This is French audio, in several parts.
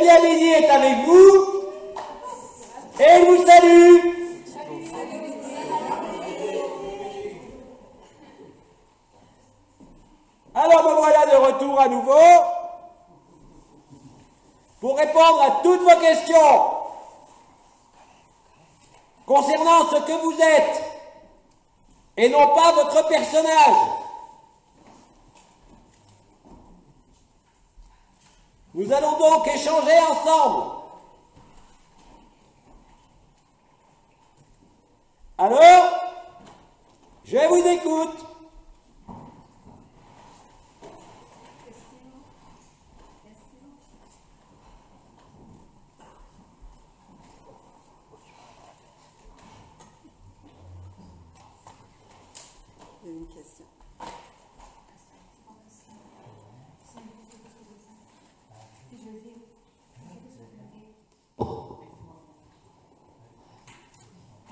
bien Lydie est avec vous et il vous salue. Alors me voilà de retour à nouveau pour répondre à toutes vos questions concernant ce que vous êtes et non pas votre personnage. Nous allons donc échanger ensemble. Alors, je vous écoute. Il y a une question.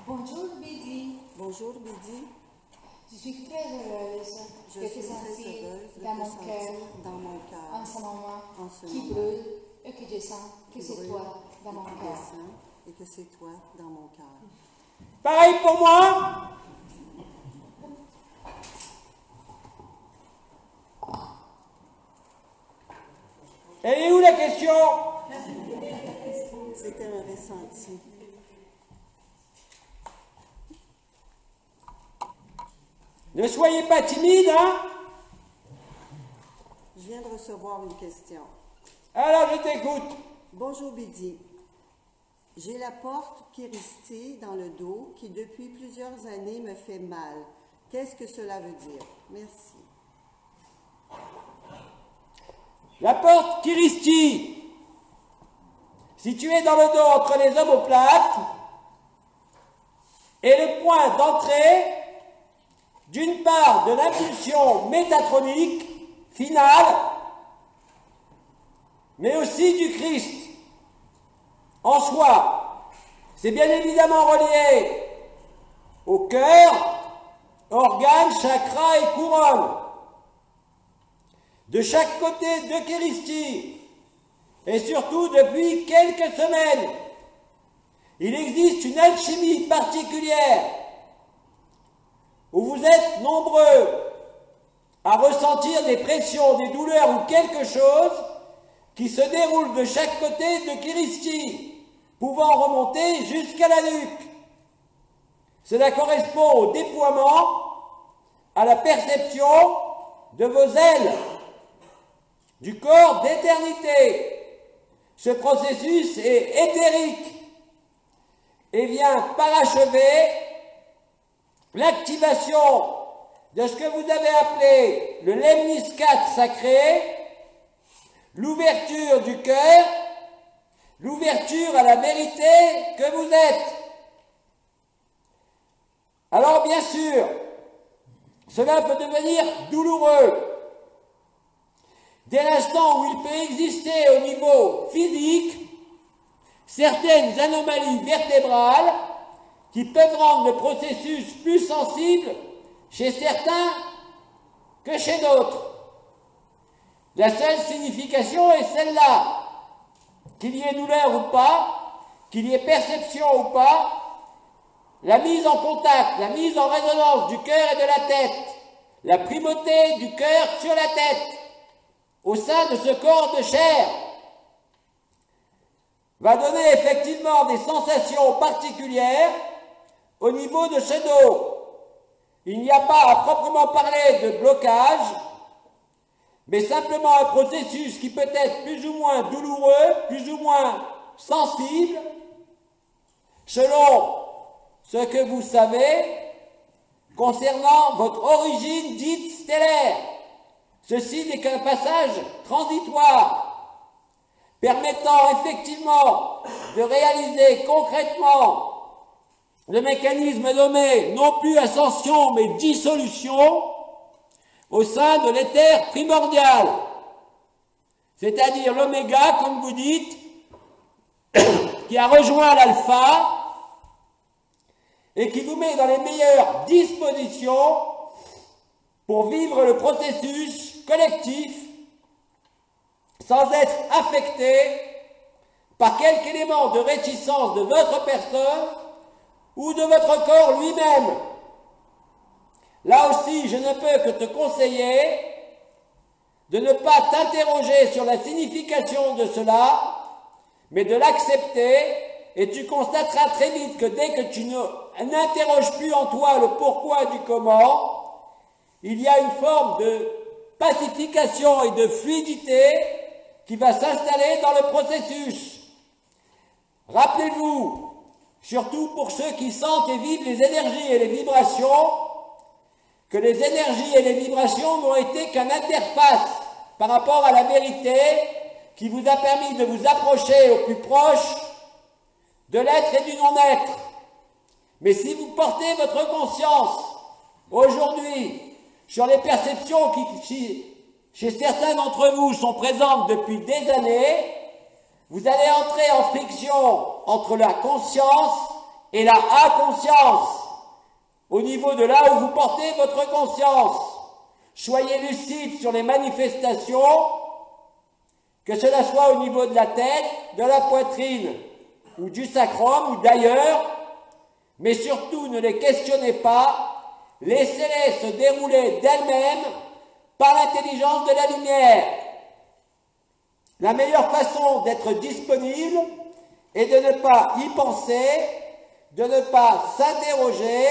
Bonjour Bidi. Bonjour Bidi. Je suis très heureuse Je de suis te très sentir heureuse de dans te mon sentir cœur dans mon cœur en ce moment en ce qui moment brûle et que je sens que qui c'est brûle toi dans mon et qui cœur. descend et que c'est toi dans mon cœur. Pareil pour moi. Elle est où la question? C'était un ressenti. Ne soyez pas timide, hein? Je viens de recevoir une question. Alors je t'écoute. Bonjour Bidi. J'ai la porte Kiristi dans le dos qui depuis plusieurs années me fait mal. Qu'est-ce que cela veut dire? Merci. La porte Kiristi, située dans le dos entre les omoplates, est le point d'entrée d'une part de l'impulsion métatronique finale, mais aussi du Christ. En soi, c'est bien évidemment relié au cœur, organes, chakras et couronne. De chaque côté de Kiristi, et surtout depuis quelques semaines, il existe une alchimie particulière où vous êtes nombreux à ressentir des pressions, des douleurs ou quelque chose qui se déroule de chaque côté de Kiristi, pouvant remonter jusqu'à la nuque. Cela correspond au déploiement, à la perception de vos ailes, du corps d'éternité. Ce processus est éthérique et vient parachever l'activation de ce que vous avez appelé le lemniscate sacré, l'ouverture du cœur, l'ouverture à la vérité que vous êtes. Alors bien sûr, cela peut devenir douloureux. Dès l'instant où il peut exister au niveau physique certaines anomalies vertébrales qui peuvent rendre le processus plus sensible chez certains que chez d'autres. La seule signification est celle-là. Qu'il y ait douleur ou pas, qu'il y ait perception ou pas, la mise en contact, la mise en résonance du cœur et de la tête, la primauté du cœur sur la tête, au sein de ce corps de chair, va donner effectivement des sensations particulières au niveau de ce dos. Il n'y a pas à proprement parler de blocage, mais simplement un processus qui peut être plus ou moins douloureux, plus ou moins sensible, selon ce que vous savez concernant votre origine dite stellaire. Ceci n'est qu'un passage transitoire, permettant effectivement de réaliser concrètement le mécanisme nommé non plus ascension mais dissolution au sein de l'éther primordial, c'est-à-dire l'oméga, comme vous dites, qui a rejoint l'alpha et qui vous met dans les meilleures dispositions pour vivre le processus collectif sans être affecté par quelque élément de réticence de votre personne ou de votre corps lui-même. Là aussi, je ne peux que te conseiller de ne pas t'interroger sur la signification de cela, mais de l'accepter, et tu constateras très vite que dès que tu n'interroges plus en toi le pourquoi du comment, il y a une forme de pacification et de fluidité qui va s'installer dans le processus. Rappelez-vous, surtout pour ceux qui sentent et vivent les énergies et les vibrations, que les énergies et les vibrations n'ont été qu'un interface par rapport à la vérité qui vous a permis de vous approcher au plus proche de l'être et du non-être. Mais si vous portez votre conscience aujourd'hui sur les perceptions qui, chez certains d'entre vous, sont présentes depuis des années, vous allez entrer en friction entre la conscience et la inconscience, au niveau de là où vous portez votre conscience. Soyez lucide sur les manifestations, que cela soit au niveau de la tête, de la poitrine, ou du sacrum, ou d'ailleurs, mais surtout ne les questionnez pas, laissez-les se dérouler d'elles-mêmes par l'intelligence de la lumière. La meilleure façon d'être disponible est de ne pas y penser, de ne pas s'interroger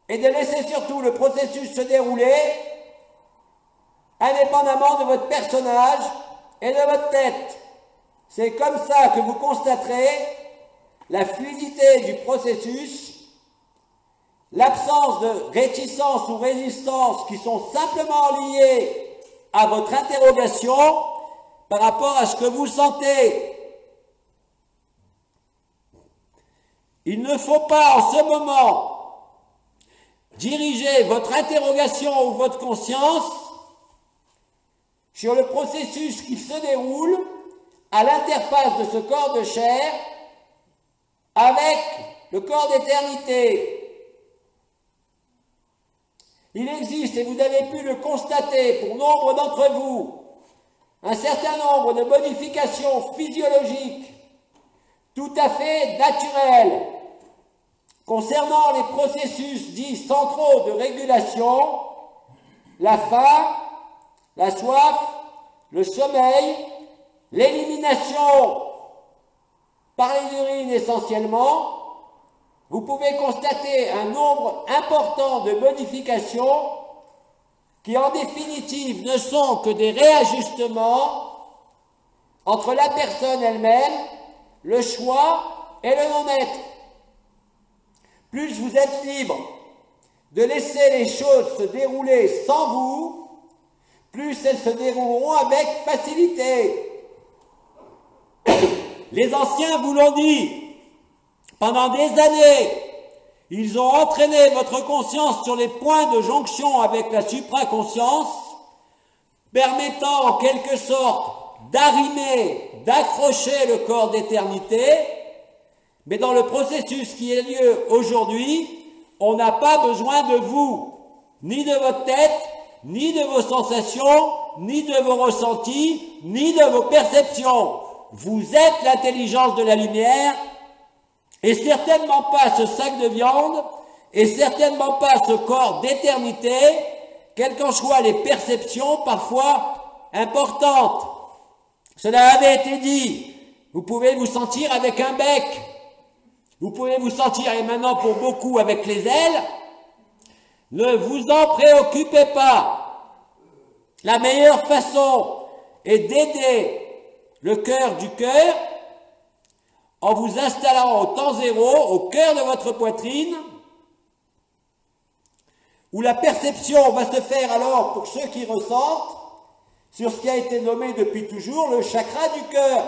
et de laisser surtout le processus se dérouler indépendamment de votre personnage et de votre tête. C'est comme ça que vous constaterez la fluidité du processus, l'absence de réticence ou résistance qui sont simplement liées à votre interrogation par rapport à ce que vous sentez. Il ne faut pas en ce moment diriger votre interrogation ou votre conscience sur le processus qui se déroule à l'interface de ce corps de chair avec le corps d'éternité. Il existe, et vous avez pu le constater pour nombre d'entre vous, un certain nombre de modifications physiologiques tout à fait naturelles concernant les processus dits centraux de régulation, la faim, la soif, le sommeil, l'élimination par les urines essentiellement. Vous pouvez constater un nombre important de modifications qui en définitive ne sont que des réajustements entre la personne elle-même, le choix et le non-être. Plus vous êtes libre de laisser les choses se dérouler sans vous, plus elles se dérouleront avec facilité. Les anciens vous l'ont dit, pendant des années, ils ont entraîné votre conscience sur les points de jonction avec la supraconscience, permettant en quelque sorte d'arrimer, d'accrocher le corps d'éternité, mais dans le processus qui a lieu aujourd'hui, on n'a pas besoin de vous, ni de votre tête, ni de vos sensations, ni de vos ressentis, ni de vos perceptions. Vous êtes l'intelligence de la lumière, et certainement pas ce sac de viande, et certainement pas ce corps d'éternité, quelles qu'en soient les perceptions parfois importantes. Cela avait été dit, vous pouvez vous sentir avec un bec, vous pouvez vous sentir, et maintenant pour beaucoup, avec les ailes. Ne vous en préoccupez pas. La meilleure façon est d'aider le cœur du cœur en vous installant au temps zéro, au cœur de votre poitrine, où la perception va se faire alors, pour ceux qui ressentent, sur ce qui a été nommé depuis toujours le chakra du cœur,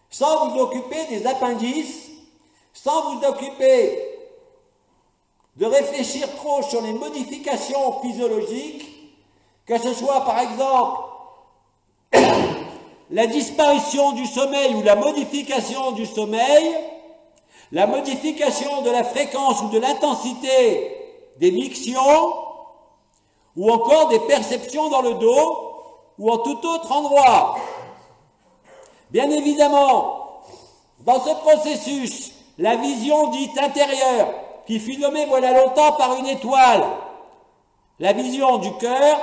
sans vous occuper des appendices, sans vous occuper de réfléchir trop sur les modifications physiologiques, que ce soit par exemple la disparition du sommeil ou la modification du sommeil, la modification de la fréquence ou de l'intensité des mictions, ou encore des perceptions dans le dos ou en tout autre endroit. Bien évidemment, dans ce processus, la vision dite intérieure, qui fut nommée voilà longtemps par une étoile, la vision du cœur,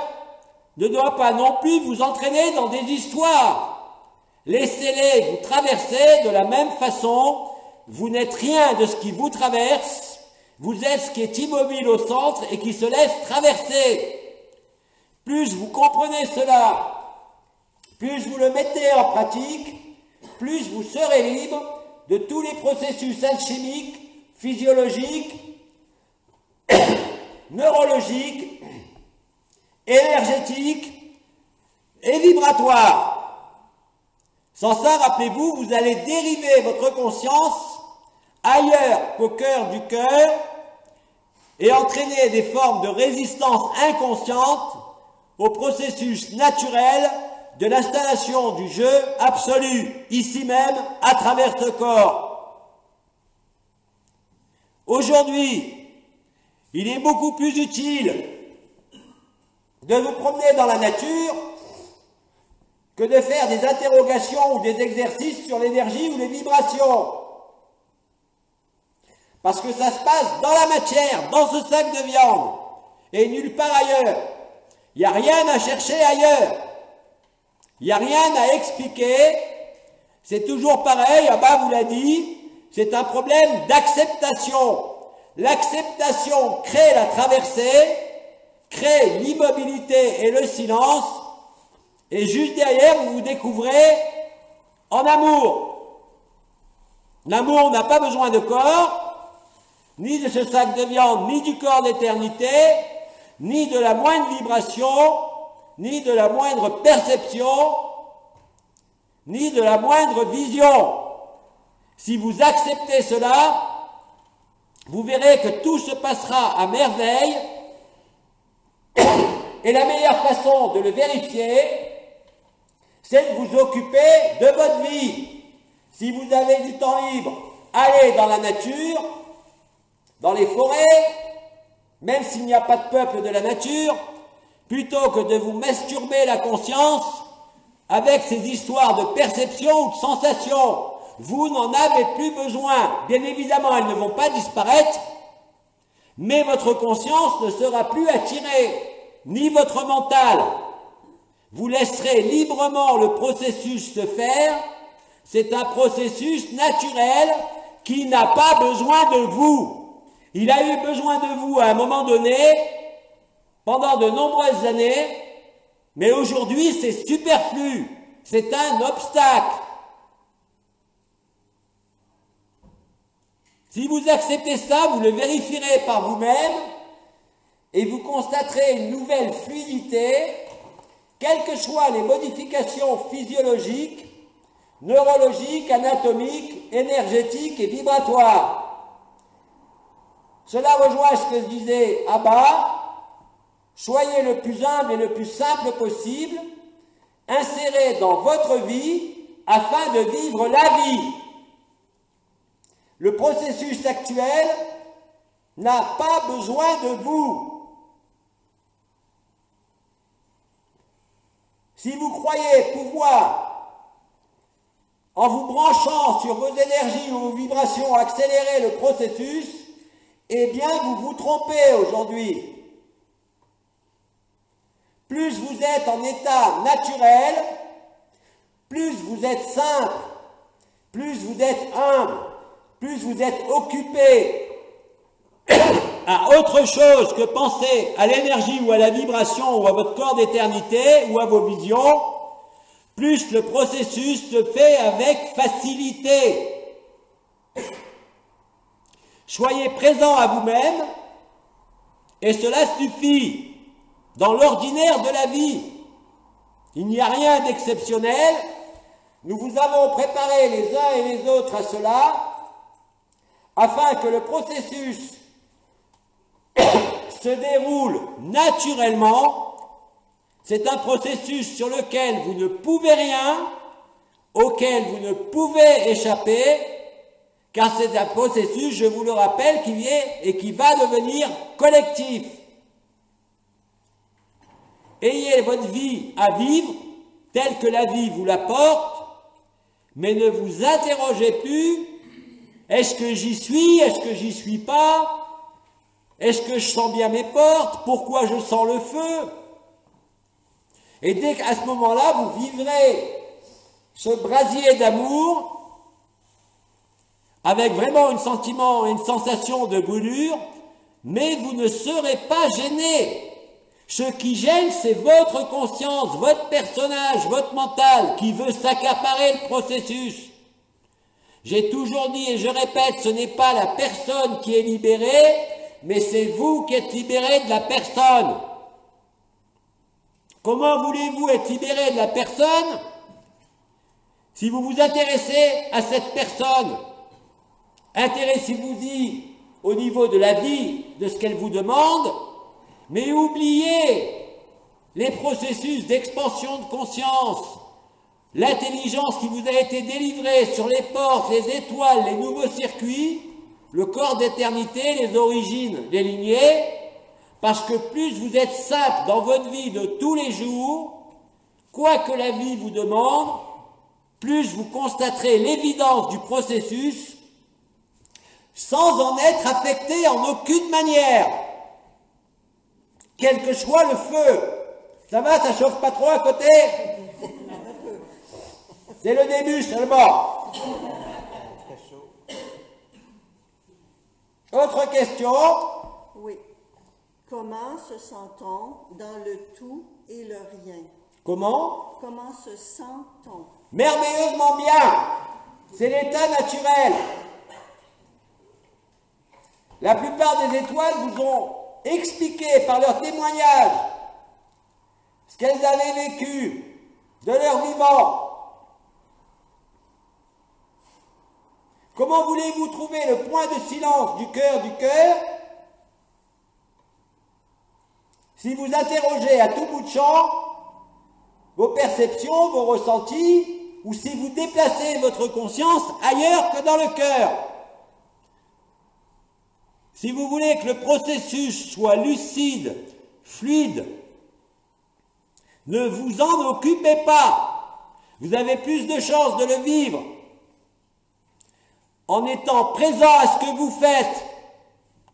ne doit pas non plus vous entraîner dans des histoires. Laissez-les vous traverser de la même façon. Vous n'êtes rien de ce qui vous traverse. Vous êtes ce qui est immobile au centre et qui se laisse traverser. Plus vous comprenez cela, plus vous le mettez en pratique, plus vous serez libre de tous les processus alchimiques, physiologiques, neurologiques, énergétiques et vibratoires. Sans ça, rappelez-vous, vous allez dériver votre conscience ailleurs qu'au cœur du cœur et entraîner des formes de résistance inconsciente au processus naturel de l'installation du jeu absolu, ici même, à travers ce corps. Aujourd'hui, il est beaucoup plus utile de vous promener dans la nature que de faire des interrogations ou des exercices sur l'énergie ou les vibrations. Parce que ça se passe dans la matière, dans ce sac de viande, et nulle part ailleurs. Il n'y a rien à chercher ailleurs. Il n'y a rien à expliquer. C'est toujours pareil, Abba vous l'a dit, c'est un problème d'acceptation. L'acceptation crée la traversée, crée l'immobilité et le silence, et juste derrière, vous vous découvrez en amour. L'amour n'a pas besoin de corps, ni de ce sac de viande, ni du corps d'éternité, ni de la moindre vibration, ni de la moindre perception, ni de la moindre vision. Si vous acceptez cela, vous verrez que tout se passera à merveille, et la meilleure façon de le vérifier, c'est de vous occuper de votre vie. Si vous avez du temps libre, allez dans la nature, dans les forêts, même s'il n'y a pas de peuple de la nature, plutôt que de vous masturber la conscience avec ces histoires de perception ou de sensation. Vous n'en avez plus besoin. Bien évidemment, elles ne vont pas disparaître, mais votre conscience ne sera plus attirée, ni votre mental. Vous laisserez librement le processus se faire. C'est un processus naturel qui n'a pas besoin de vous. Il a eu besoin de vous à un moment donné, pendant de nombreuses années, mais aujourd'hui c'est superflu, c'est un obstacle. Si vous acceptez ça, vous le vérifierez par vous-même et vous constaterez une nouvelle fluidité, quelles que soient les modifications physiologiques, neurologiques, anatomiques, énergétiques et vibratoires. Cela rejoint ce que je disais Abba. Soyez le plus humble et le plus simple possible, insérez dans votre vie afin de vivre la vie. Le processus actuel n'a pas besoin de vous. Si vous croyez pouvoir, en vous branchant sur vos énergies ou vos vibrations, accélérer le processus, eh bien vous vous trompez aujourd'hui. Plus vous êtes en état naturel, plus vous êtes simple, plus vous êtes humble, plus vous êtes occupé à autre chose que penser à l'énergie ou à la vibration ou à votre corps d'éternité ou à vos visions, plus le processus se fait avec facilité. Soyez présent à vous-même et cela suffit. Dans l'ordinaire de la vie, il n'y a rien d'exceptionnel. Nous vous avons préparé les uns et les autres à cela, afin que le processus se déroule naturellement. C'est un processus sur lequel vous ne pouvez rien, auquel vous ne pouvez échapper, car c'est un processus, je vous le rappelle, qui est et qui va devenir collectif. Ayez votre vie à vivre telle que la vie vous l'apporte Mais ne vous interrogez plus, est-ce que j'y suis, est-ce que j'y suis pas? Est-ce que je sens bien mes portes? Pourquoi je sens le feu? Et dès qu'à ce moment-là, vous vivrez ce brasier d'amour avec vraiment un sentiment, une sensation de brûlure, mais vous ne serez pas gêné. Ce qui gêne, c'est votre conscience, votre personnage, votre mental qui veut s'accaparer le processus. J'ai toujours dit et je répète, ce n'est pas la personne qui est libérée, mais c'est vous qui êtes libéré de la personne. Comment voulez-vous être libéré de la personne si vous vous intéressez à cette personne? Intéressez-vous-y au niveau de la vie, de ce qu'elle vous demande, mais oubliez les processus d'expansion de conscience, l'intelligence qui vous a été délivrée sur les portes, les étoiles, les nouveaux circuits, le corps d'éternité, les origines, les lignées, parce que plus vous êtes simple dans votre vie de tous les jours, quoi que la vie vous demande, plus vous constaterez l'évidence du processus sans en être affecté en aucune manière, quel que soit le feu. Ça va, ça chauffe pas trop à côté? C'est le début seulement. Autre question? Oui. Comment se sent-on dans le tout et le rien? Comment? Comment se sent-on? Merveilleusement bien. C'est l'état naturel. La plupart des étoiles vous ont expliqué par leur témoignage ce qu'elles avaient vécu de leur vivant. Comment voulez-vous trouver le point de silence du cœur si vous interrogez à tout bout de champ vos perceptions, vos ressentis, ou si vous déplacez votre conscience ailleurs que dans le cœur? Si vous voulez que le processus soit lucide, fluide, ne vous en occupez pas. Vous avez plus de chances de le vivre en étant présent à ce que vous faites,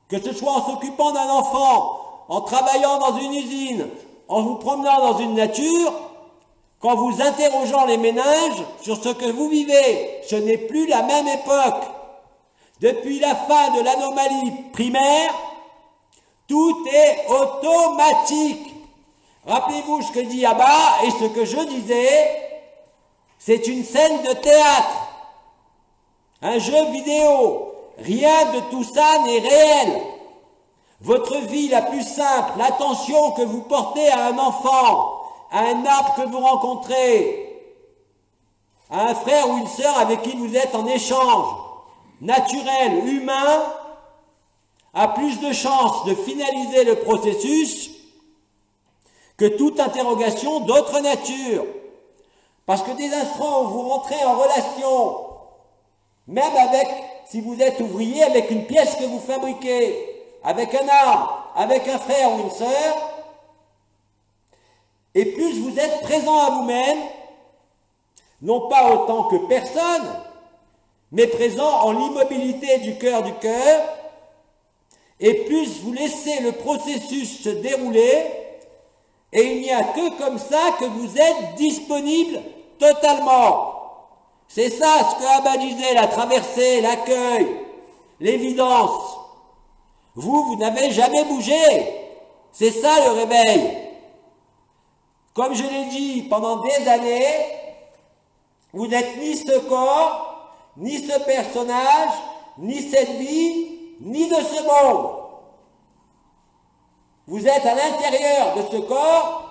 que ce soit en s'occupant d'un enfant, en travaillant dans une usine, en vous promenant dans une nature, qu'en vous interrogeant les méninges sur ce que vous vivez. Ce n'est plus la même époque. Depuis la fin de l'anomalie primaire, tout est automatique. Rappelez-vous ce que dit Abba et ce que je disais, c'est une scène de théâtre, un jeu vidéo. Rien de tout ça n'est réel. Votre vie la plus simple, l'attention que vous portez à un enfant, à un arbre que vous rencontrez, à un frère ou une sœur avec qui vous êtes en échange, naturel, humain, a plus de chances de finaliser le processus que toute interrogation d'autre nature. Parce que des instants où vous rentrez en relation, même avec, si vous êtes ouvrier, avec une pièce que vous fabriquez, avec un arbre, avec un frère ou une sœur, et plus vous êtes présent à vous-même, non pas autant que personne, mais présent en l'immobilité du cœur, et plus vous laissez le processus se dérouler, et il n'y a que comme ça que vous êtes disponible totalement. C'est ça ce que Abba disait, la traversée, l'accueil, l'évidence. Vous n'avez jamais bougé. C'est ça le réveil. Comme je l'ai dit pendant des années, vous n'êtes ni ce corps, ni ce personnage, ni cette vie, ni de ce monde. Vous êtes à l'intérieur de ce corps,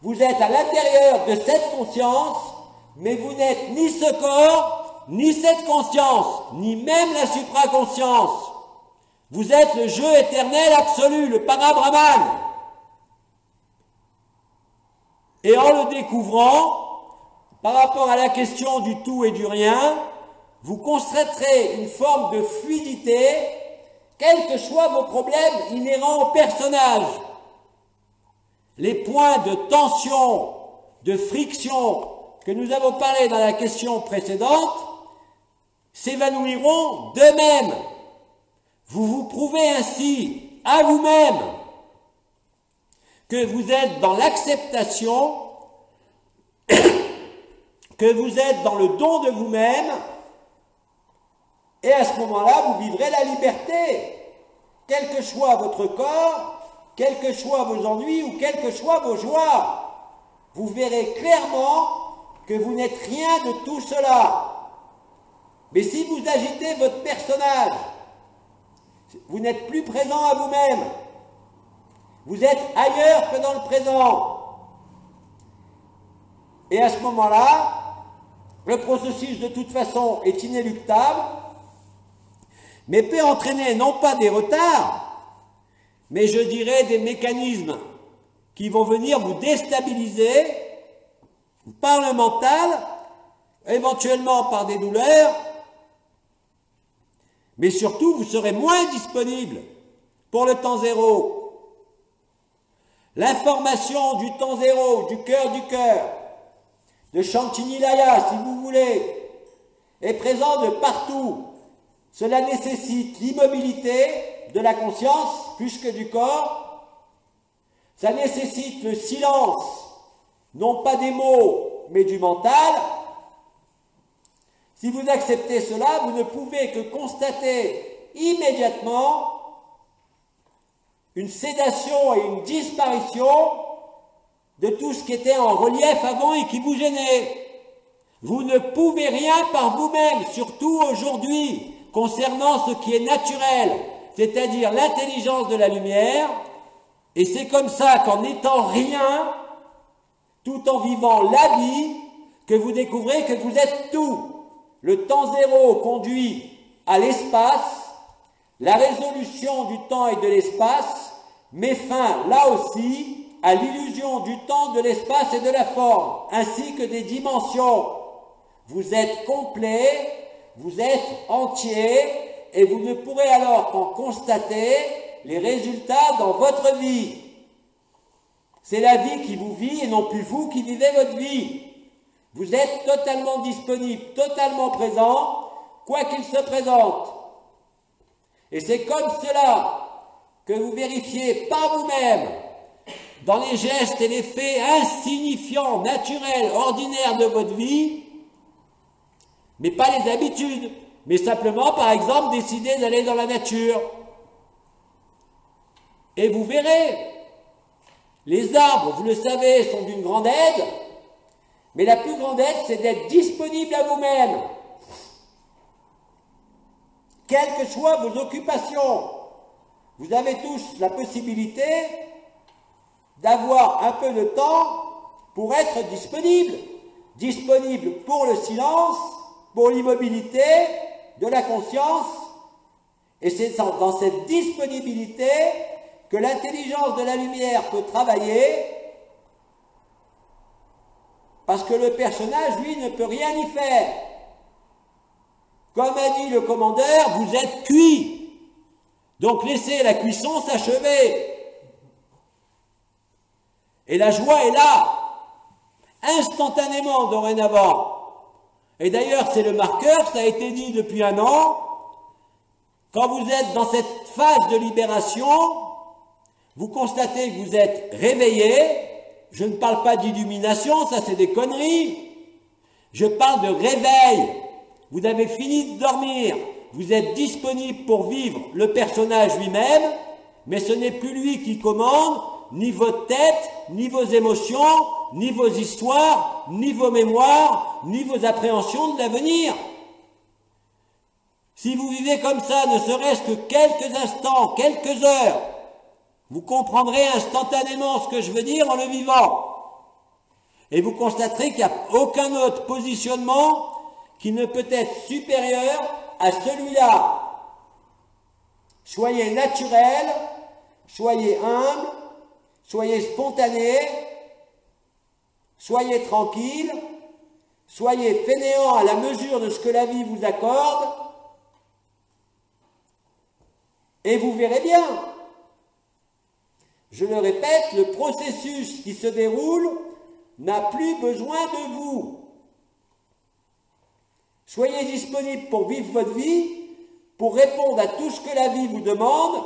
vous êtes à l'intérieur de cette conscience, mais vous n'êtes ni ce corps, ni cette conscience, ni même la supraconscience. Vous êtes le jeu éternel absolu, le Parabrahman. Et en le découvrant, par rapport à la question du tout et du rien, vous constaterez une forme de fluidité, quels que soient vos problèmes inhérents au personnage. Les points de tension, de friction que nous avons parlé dans la question précédente s'évanouiront d'eux-mêmes. Vous vous prouvez ainsi à vous-même que vous êtes dans l'acceptation, que vous êtes dans le don de vous-même, et à ce moment-là, vous vivrez la liberté, quel que soit votre corps, quels que soient vos ennuis ou quelles que soient vos joies. Vous verrez clairement que vous n'êtes rien de tout cela. Mais si vous agitez votre personnage, vous n'êtes plus présent à vous-même. Vous êtes ailleurs que dans le présent. Et à ce moment-là, le processus de toute façon est inéluctable, mais peut entraîner non pas des retards, mais je dirais des mécanismes qui vont venir vous déstabiliser par le mental, éventuellement par des douleurs, mais surtout vous serez moins disponible pour le temps zéro. L'information du temps zéro, du cœur, de Chantilly-Laya, si vous voulez, est présente de partout. Cela nécessite l'immobilité de la conscience plus que du corps. Ça nécessite le silence, non pas des mots, mais du mental. Si vous acceptez cela, vous ne pouvez que constater immédiatement une sédation et une disparition de tout ce qui était en relief avant et qui vous gênait. Vous ne pouvez rien par vous-même, surtout aujourd'hui, concernant ce qui est naturel, c'est-à-dire l'intelligence de la lumière, et c'est comme ça qu'en n'étant rien, tout en vivant la vie, que vous découvrez que vous êtes tout. Le temps zéro conduit à l'espace, la résolution du temps et de l'espace met fin, là aussi, à l'illusion du temps, de l'espace et de la forme, ainsi que des dimensions. Vous êtes complet, vous êtes entier, et vous ne pourrez alors qu'en constater les résultats dans votre vie. C'est la vie qui vous vit et non plus vous qui vivez votre vie. Vous êtes totalement disponible, totalement présent, quoi qu'il se présente. Et c'est comme cela que vous vérifiez par vous-même, dans les gestes et les faits insignifiants, naturels, ordinaires de votre vie, mais pas les habitudes, mais simplement, par exemple, décider d'aller dans la nature. Et vous verrez, les arbres, vous le savez, sont d'une grande aide, mais la plus grande aide, c'est d'être disponible à vous-même. Quelles que soient vos occupations, vous avez tous la possibilité d'avoir un peu de temps pour être disponible. Disponible pour le silence, pour l'immobilité de la conscience. Et c'est dans cette disponibilité que l'intelligence de la lumière peut travailler, parce que le personnage, lui, ne peut rien y faire. Comme a dit le commandeur, vous êtes cuit. Donc laissez la cuisson s'achever. Et la joie est là, instantanément dorénavant. Et d'ailleurs, c'est le marqueur, ça a été dit depuis 1 an. Quand vous êtes dans cette phase de libération, vous constatez que vous êtes réveillé. Je ne parle pas d'illumination, ça c'est des conneries. Je parle de réveil. Vous avez fini de dormir. Vous êtes disponible pour vivre le personnage lui-même, mais ce n'est plus lui qui commande, ni votre tête, ni vos émotions, ni vos histoires, ni vos mémoires, ni vos appréhensions de l'avenir. Si vous vivez comme ça, ne serait-ce que quelques instants, quelques heures, vous comprendrez instantanément ce que je veux dire en le vivant. Et vous constaterez qu'il n'y a aucun autre positionnement qui ne peut être supérieur à celui-là. Soyez naturel, soyez humble, soyez spontané, soyez tranquille, soyez fainéant à la mesure de ce que la vie vous accorde, et vous verrez bien. Je le répète, le processus qui se déroule n'a plus besoin de vous. Soyez disponible pour vivre votre vie, pour répondre à tout ce que la vie vous demande.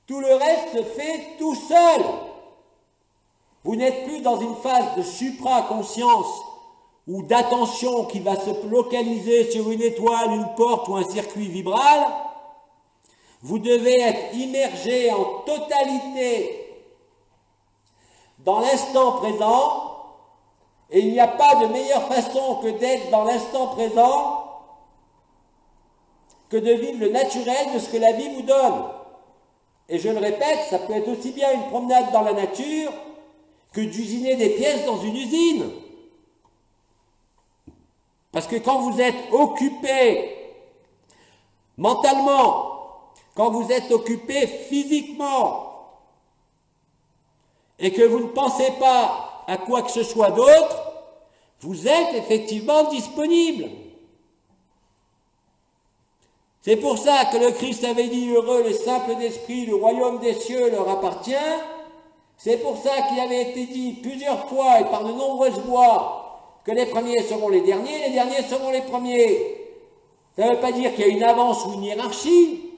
Tout le reste se fait tout seul. Vous n'êtes plus dans une phase de supra-conscience ou d'attention qui va se localiser sur une étoile, une porte ou un circuit vibral. Vous devez être immergé en totalité dans l'instant présent. Et il n'y a pas de meilleure façon que d'être dans l'instant présent que de vivre le naturel de ce que la vie vous donne. Et je le répète, ça peut être aussi bien une promenade dans la nature que d'usiner des pièces dans une usine. Parce que quand vous êtes occupé mentalement, quand vous êtes occupé physiquement, et que vous ne pensez pas à quoi que ce soit d'autre, vous êtes effectivement disponible. C'est pour ça que le Christ avait dit « Heureux les simples d'esprit, le royaume des cieux leur appartient ». C'est pour ça qu'il avait été dit plusieurs fois et par de nombreuses voix que les premiers seront les derniers seront les premiers. Ça ne veut pas dire qu'il y a une avance ou une hiérarchie.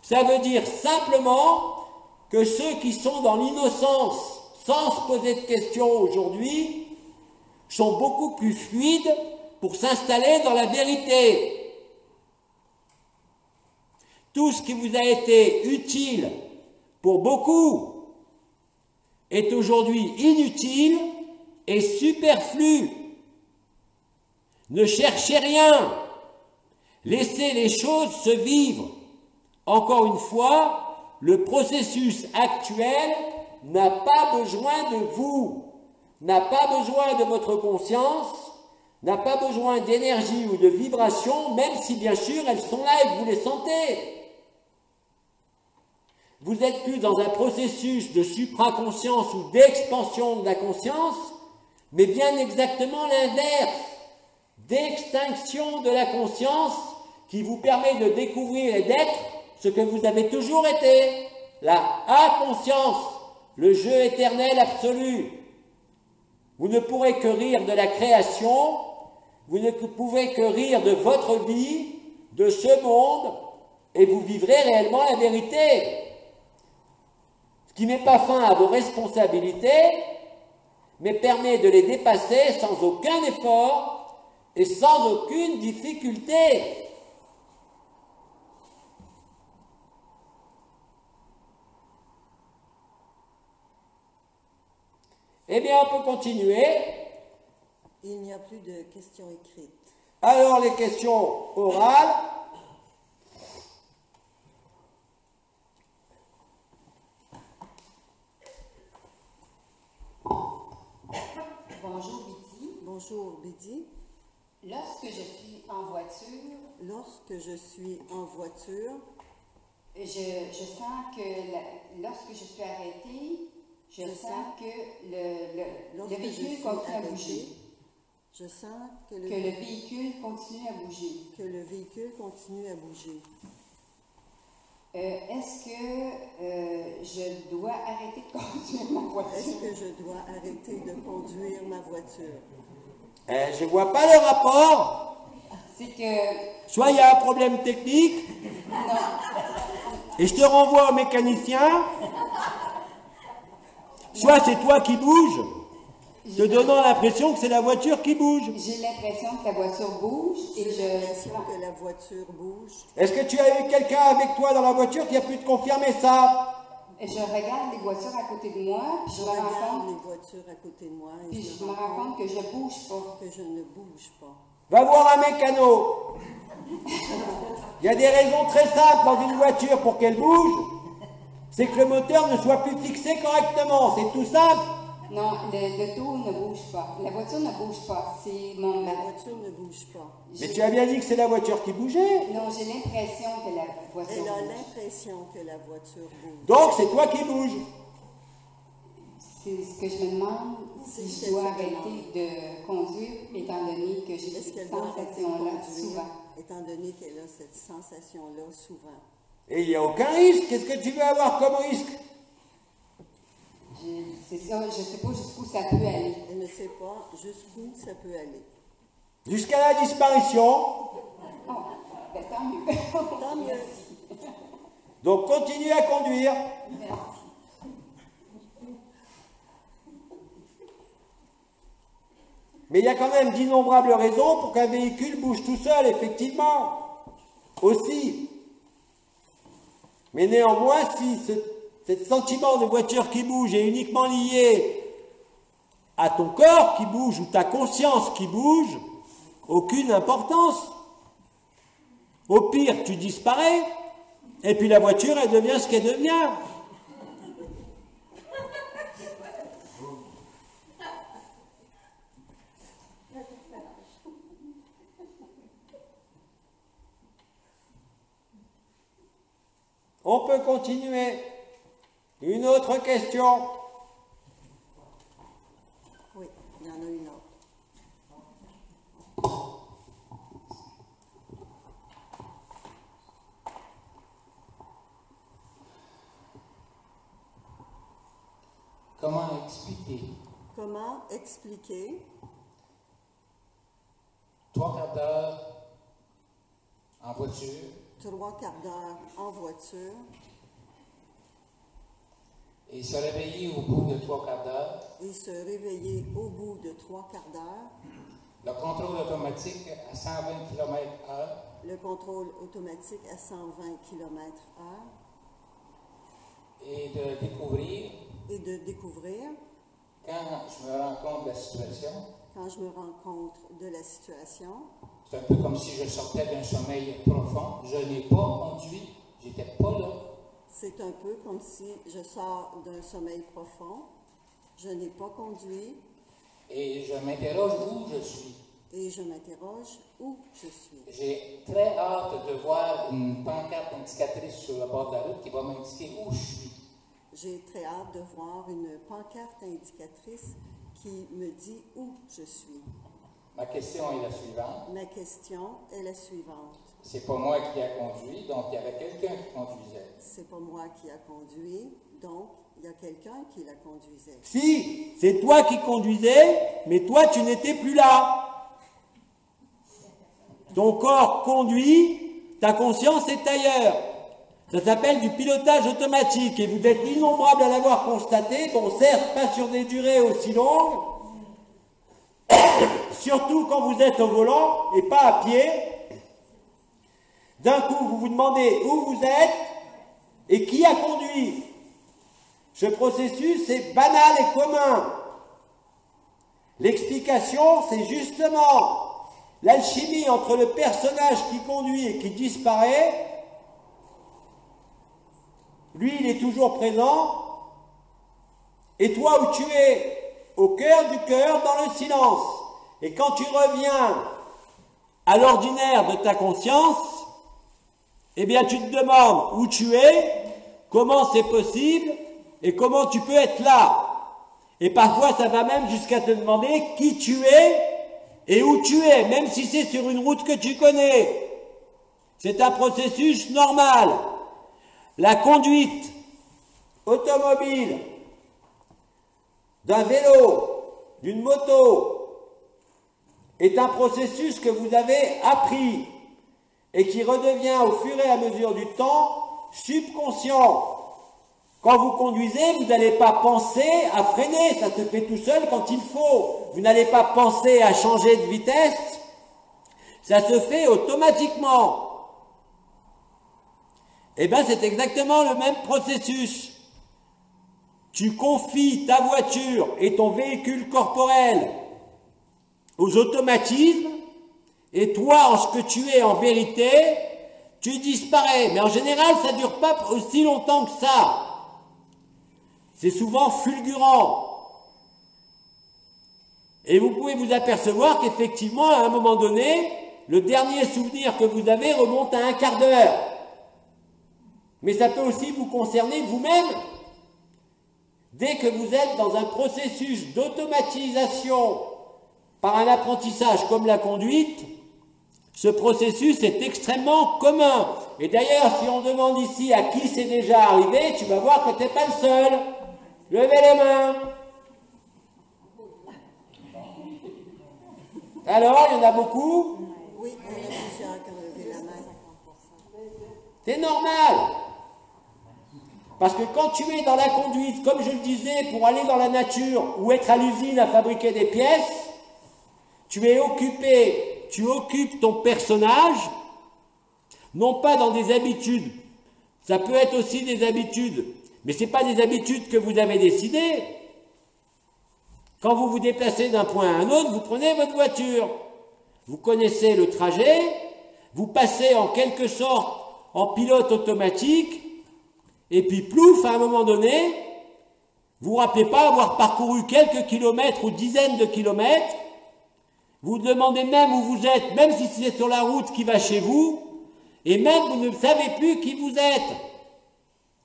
Ça veut dire simplement que ceux qui sont dans l'innocence, sans se poser de questions aujourd'hui, sont beaucoup plus fluides pour s'installer dans la vérité. Tout ce qui vous a été utile pour beaucoup est aujourd'hui inutile et superflu. Ne cherchez rien. Laissez les choses se vivre. Encore une fois, le processus actuel n'a pas besoin de vous, n'a pas besoin de votre conscience, n'a pas besoin d'énergie ou de vibration, même si bien sûr elles sont là et que vous les sentez. Vous n'êtes plus dans un processus de supraconscience ou d'expansion de la conscience, mais bien exactement l'inverse, d'extinction de la conscience qui vous permet de découvrir et d'être ce que vous avez toujours été, la inconscience, le jeu éternel absolu. Vous ne pourrez que rire de la création, vous ne pouvez que rire de votre vie, de ce monde, et vous vivrez réellement la vérité. Ce qui ne met pas fin à vos responsabilités, mais permet de les dépasser sans aucun effort et sans aucune difficulté. Eh bien, on peut continuer. Il n'y a plus de questions écrites. Alors, les questions orales. Bonjour Biddy. Bonjour, Biddy. Lorsque je suis en voiture, Lorsque je suis en voiture, je sens que lorsque je suis arrêtée, je sens que le lorsque je véhicule suis continue à arrêtée, bouger. je sens que Que le véhicule continue à bouger. le véhicule continue à bouger. Est-ce que je dois arrêter de conduire ma voiture? Est-ce que je dois arrêter de conduire ma voiture? Je ne vois pas le rapport. C'est que Soit il y a un problème technique, et je te renvoie au mécanicien, soit c'est toi qui bouges, te donnant l'impression que c'est la voiture qui bouge. j'ai l'impression que la voiture bouge et J'ai l'impression que la voiture bouge. Est-ce que tu as eu quelqu'un avec toi dans la voiture qui a pu te confirmer ça? je regarde les voitures à côté de moi, puis Je je me rends regarde compte, les voitures à côté de moi et puis je je me rends compte que je bouge pas. que je ne bouge pas. Va voir un mécano. Il y a des raisons très simples dans une voiture pour qu'elle bouge. C'est que le moteur ne soit plus fixé correctement. C'est tout simple. Non, le dos ne bouge pas. La voiture ne bouge pas. C'est mon... La voiture ne bouge pas. Mais tu as bien dit que c'est la voiture qui bougeait. Non, j'ai l'impression que la voiture Elle a bouge. l'impression que la voiture bouge. Donc c'est toi qui bouges. C'est ce que je me demande C'est si ce je qu'elle dois se arrêter de conduire, étant donné que j'ai Est-ce cette qu'elle doit arrêter de sensation-là conduire, souvent. étant donné qu'elle a cette sensation-là souvent? Et il n'y a aucun risque. Qu'est-ce que tu veux avoir comme risque? C'est ça, je ne sais pas jusqu'où ça peut aller. Elle ne sait pas jusqu'où ça peut aller. jusqu'à la disparition. Ben, tant mieux. Tant mieux. Donc continue à conduire. Merci. Mais il y a quand même d'innombrables raisons pour qu'un véhicule bouge tout seul, effectivement. Aussi. Mais néanmoins, si ce sentiment de voiture qui bouge est uniquement lié à ton corps qui bouge ou ta conscience qui bouge, aucune importance. Au pire, tu disparais, et puis la voiture, elle devient ce qu'elle devient. On peut continuer. Une autre question. Oui, il y en a une autre. Comment expliquer Comment expliquer 3/4 d'heure en voiture 3/4 d'heure en voiture et se réveiller au bout de 3/4 d'heure, et se réveiller au bout de 3/4 d'heure, le contrôle automatique à 120 km/h le contrôle automatique à 120 km/h et de découvrir, et de découvrir, quand je me rends compte de la situation, quand je me rends compte de la situation, c'est un peu comme si je sortais d'un sommeil profond. Je n'ai pas conduit, j'étais pas là. c'est un peu comme si je sors d'un sommeil profond, je n'ai pas conduit Et je m'interroge où je suis. et je m'interroge où je suis. J'ai très hâte de voir une pancarte indicatrice sur le bord de la route qui va m'indiquer où je suis. J'ai très hâte de voir une pancarte indicatrice qui me dit où je suis. Ma question est la suivante. Ma question est la suivante. C'est pas moi qui a conduit, donc il y avait quelqu'un qui conduisait. C'est pas moi qui a conduit, donc il y a quelqu'un qui la conduisait. Si, c'est toi qui conduisais, mais toi tu n'étais plus là. Ton corps conduit, ta conscience est ailleurs. Ça s'appelle du pilotage automatique et vous êtes innombrables à l'avoir constaté, bon certes pas sur des durées aussi longues, surtout quand vous êtes au volant et pas à pied. D'un coup vous vous demandez où vous êtes et qui a conduit. Ce processus est banal et commun. L'explication, c'est justement l'alchimie entre le personnage qui conduit et qui disparaît. Lui, il est toujours présent. Et toi, où tu es, au cœur du cœur, dans le silence. Et quand tu reviens à l'ordinaire de ta conscience, eh bien, tu te demandes où tu es, comment c'est possible, et comment tu peux être là. Et parfois, ça va même jusqu'à te demander qui tu es et où tu es, même si c'est sur une route que tu connais. C'est un processus normal. La conduite automobile d'un vélo, d'une moto, est un processus que vous avez appris et qui redevient au fur et à mesure du temps subconscient. Quand vous conduisez, vous n'allez pas penser à freiner, ça se fait tout seul quand il faut. Vous n'allez pas penser à changer de vitesse, ça se fait automatiquement. Eh bien, c'est exactement le même processus. Tu confies ta voiture et ton véhicule corporel aux automatismes, et toi, en ce que tu es en vérité, tu disparais. Mais en général, ça ne dure pas aussi longtemps que ça. C'est souvent fulgurant. Et vous pouvez vous apercevoir qu'effectivement, à un moment donné, le dernier souvenir que vous avez remonte à un quart d'heure. Mais ça peut aussi vous concerner vous-même. Dès que vous êtes dans un processus d'automatisation par un apprentissage comme la conduite, ce processus est extrêmement commun. Et d'ailleurs, si on demande ici à qui c'est déjà arrivé, tu vas voir que tu n'es pas le seul. Levez les mains. Alors, il y en a beaucoup? Oui, il y en a plusieurs qui ont levé la main. C'est normal. Parce que quand tu es dans la conduite, comme je le disais, pour aller dans la nature ou être à l'usine à fabriquer des pièces, tu es occupé, tu occupes ton personnage, non pas dans des habitudes. Ça peut être aussi des habitudes, mais ce n'est pas des habitudes que vous avez décidées. Quand vous vous déplacez d'un point à un autre, vous prenez votre voiture. Vous connaissez le trajet, vous passez en quelque sorte en pilote automatique, et puis plouf, à un moment donné, vous ne vous rappelez pas avoir parcouru quelques kilomètres ou dizaines de kilomètres, vous demandez même où vous êtes, même si c'est sur la route qui va chez vous, et même vous ne savez plus qui vous êtes.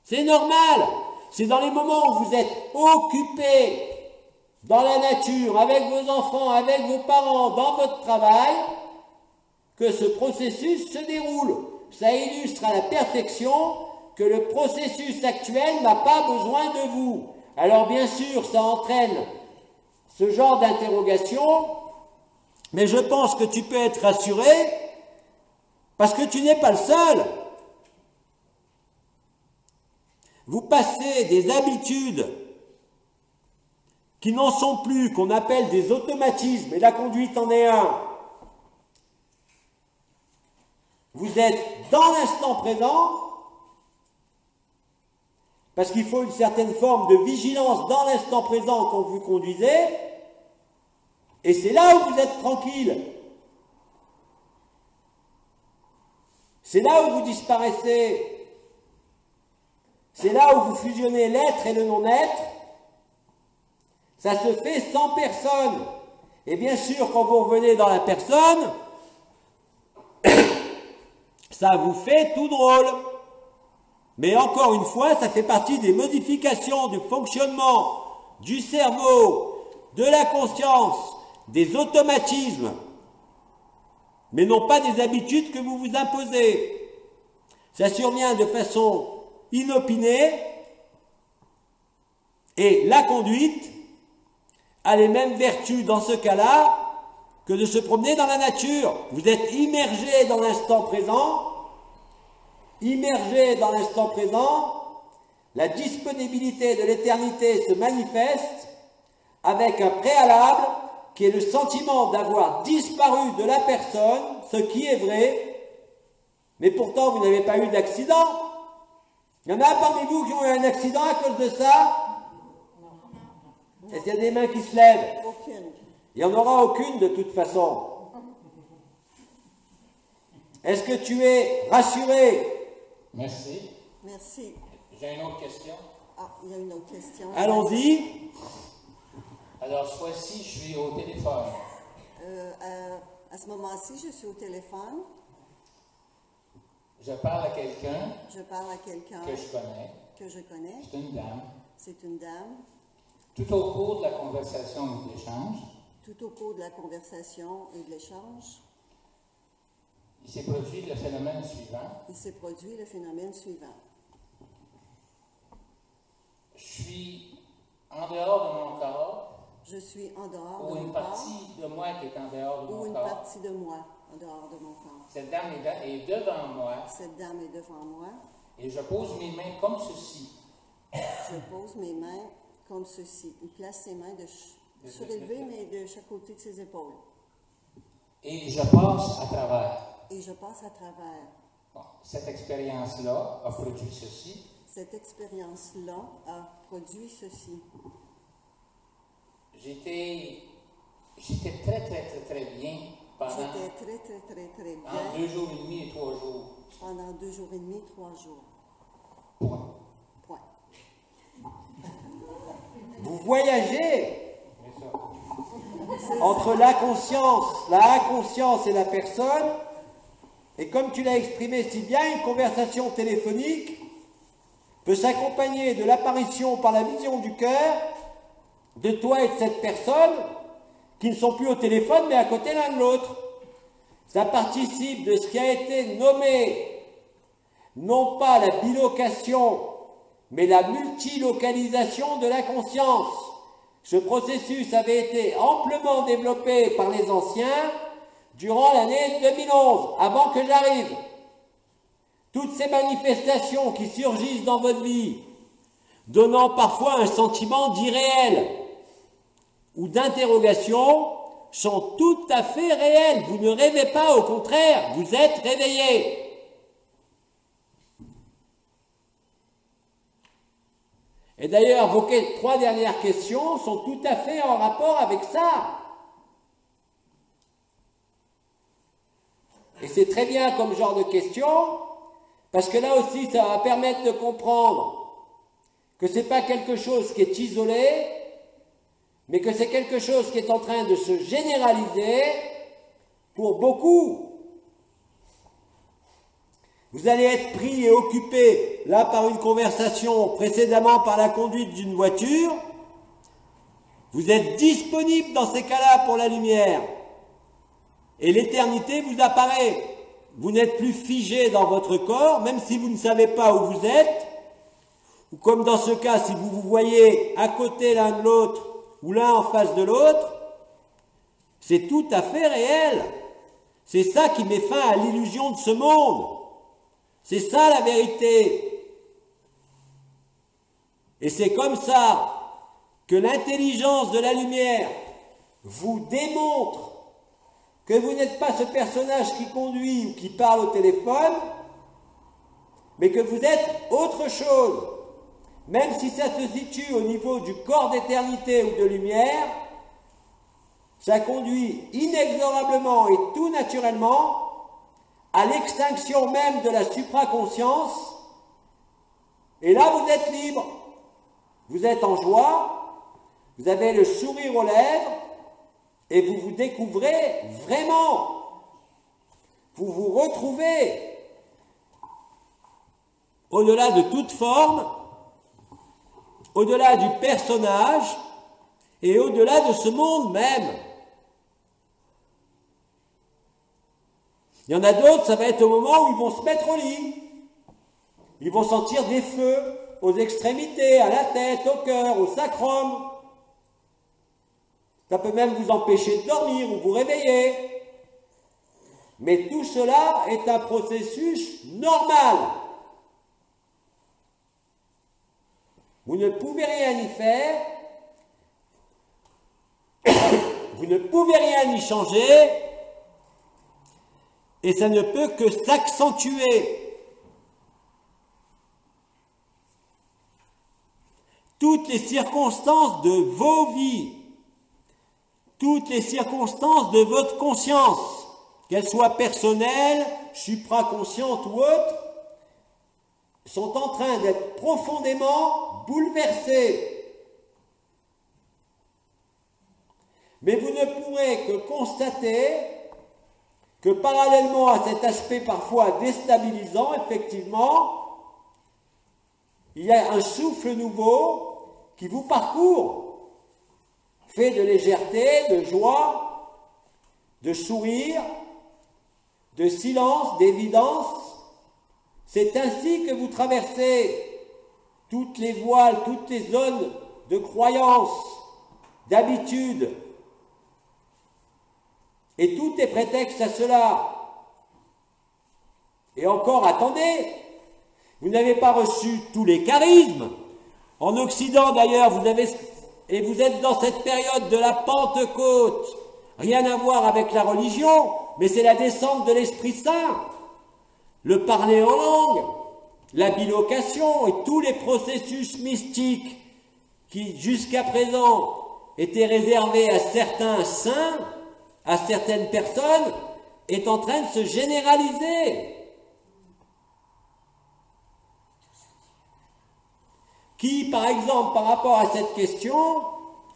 C'est normal. C'est dans les moments où vous êtes occupé dans la nature, avec vos enfants, avec vos parents, dans votre travail, que ce processus se déroule. Ça illustre à la perfection que le processus actuel n'a pas besoin de vous. Alors bien sûr, ça entraîne ce genre d'interrogation, mais je pense que tu peux être rassuré parce que tu n'es pas le seul. Vous passez des habitudes qui n'en sont plus, qu'on appelle des automatismes, et la conduite en est un. Vous êtes dans l'instant présent, parce qu'il faut une certaine forme de vigilance dans l'instant présent quand vous conduisez, et c'est là où vous êtes tranquille. C'est là où vous disparaissez. C'est là où vous fusionnez l'être et le non-être. Ça se fait sans personne. Et bien sûr, quand vous revenez dans la personne, ça vous fait tout drôle. Mais encore une fois, ça fait partie des modifications du fonctionnement du cerveau, de la conscience, des automatismes, mais non pas des habitudes que vous vous imposez. Ça survient de façon inopinée, et la conduite a les mêmes vertus dans ce cas-là que de se promener dans la nature. Vous êtes immergé dans l'instant présent. Immergé dans l'instant présent, la disponibilité de l'éternité se manifeste avec un préalable qui est le sentiment d'avoir disparu de la personne, ce qui est vrai, mais pourtant vous n'avez pas eu d'accident. Il y en a parmi vous qui ont eu un accident à cause de ça? Est-ce qu'il y a des mains qui se lèvent? Aucune. Il n'y en aura aucune de toute façon. Est-ce que tu es rassuré? Merci. Merci. J'ai une autre question. Ah, il y a une autre question. Allons-y. Alors, ce fois-ci, je suis au téléphone. À ce moment-ci, je suis au téléphone. Je parle à quelqu'un Je parle à quelqu'un que je connais. C'est une dame. C'est une dame. Tout au cours de la conversation ou de l'échange, Tout au cours de la conversation et de l'échange, il s'est produit le phénomène suivant. il s'est produit le phénomène suivant. Je suis en dehors de mon corps, Je suis en dehors ou de une mon corps, partie de moi qui est en dehors de ou mon une corps. partie de moi en dehors de mon corps. Cette dame est devant moi Cette dame est devant moi. et je pose mes mains comme ceci. Je pose mes mains comme ceci. Il place ses mains surélevées, mais de chaque côté de ses épaules. Et je passe à travers. Et je passe à travers. Bon, cette expérience-là a produit ceci. Cette expérience-là a produit ceci. J'étais très bien pendant J'étais très entre bien 2 jours et demi et 3 jours. pendant 2 jours et demi, 3 jours. Point. Point. Vous voyagez Mais ça, entre la inconscience et la personne, et comme tu l'as exprimé si bien, une conversation téléphonique peut s'accompagner de l'apparition par la vision du cœur de toi et de cette personne qui ne sont plus au téléphone mais à côté l'un de l'autre. Ça participe de ce qui a été nommé non pas la bilocation mais la multilocalisation de la conscience. Ce processus avait été amplement développé par les anciens durant l'année 2011, avant que j'arrive. Toutes ces manifestations qui surgissent dans votre vie, donnant parfois un sentiment d'irréel ou d'interrogation, sont tout à fait réelles. Vous ne rêvez pas, au contraire, vous êtes réveillés. Et d'ailleurs, vos 3 dernières questions sont tout à fait en rapport avec ça. Et c'est très bien comme genre de question, parce que là aussi, ça va permettre de comprendre que ce n'est pas quelque chose qui est isolé, mais que c'est quelque chose qui est en train de se généraliser pour beaucoup. Vous allez être pris et occupé, là, par une conversation, précédemment par la conduite d'une voiture. Vous êtes disponible dans ces cas-là pour la lumière. Et l'éternité vous apparaît. Vous n'êtes plus figé dans votre corps, même si vous ne savez pas où vous êtes. Ou comme dans ce cas, si vous vous voyez à côté l'un de l'autre, ou l'un en face de l'autre, c'est tout à fait réel. C'est ça qui met fin à l'illusion de ce monde. C'est ça la vérité. Et c'est comme ça que l'intelligence de la lumière vous démontre que vous n'êtes pas ce personnage qui conduit ou qui parle au téléphone, mais que vous êtes autre chose. Même si ça se situe au niveau du corps d'éternité ou de lumière, ça conduit inexorablement et tout naturellement à l'extinction même de la supraconscience, et là vous êtes libre, vous êtes en joie, vous avez le sourire aux lèvres, et vous vous découvrez vraiment, vous vous retrouvez au-delà de toute forme, au-delà du personnage, et au-delà de ce monde même. Il y en a d'autres, ça va être au moment où ils vont se mettre au lit. Ils vont sentir des feux aux extrémités, à la tête, au cœur, au sacrum. Ça peut même vous empêcher de dormir ou vous réveiller. Mais tout cela est un processus normal. Vous ne pouvez rien y faire. Vous ne pouvez rien y changer. Et ça ne peut que s'accentuer. Toutes les circonstances de vos vies, toutes les circonstances de votre conscience, qu'elles soient personnelles, supraconscientes ou autres, sont en train d'être profondément bouleversées. Mais vous ne pourrez que constater que parallèlement à cet aspect parfois déstabilisant, effectivement, il y a un souffle nouveau qui vous parcourt, fait de légèreté, de joie, de sourire, de silence, d'évidence. C'est ainsi que vous traversez toutes les voiles, toutes les zones de croyance, d'habitude. Et tout est prétexte à cela. Et encore, attendez, vous n'avez pas reçu tous les charismes. En Occident, d'ailleurs, vous êtes dans cette période de la Pentecôte. Rien à voir avec la religion, mais c'est la descente de l'Esprit Saint. Le parler en langue, la bilocation et tous les processus mystiques qui, jusqu'à présent, étaient réservés à certains saints, à certaines personnes, est en train de se généraliser. Qui, par exemple, par rapport à cette question,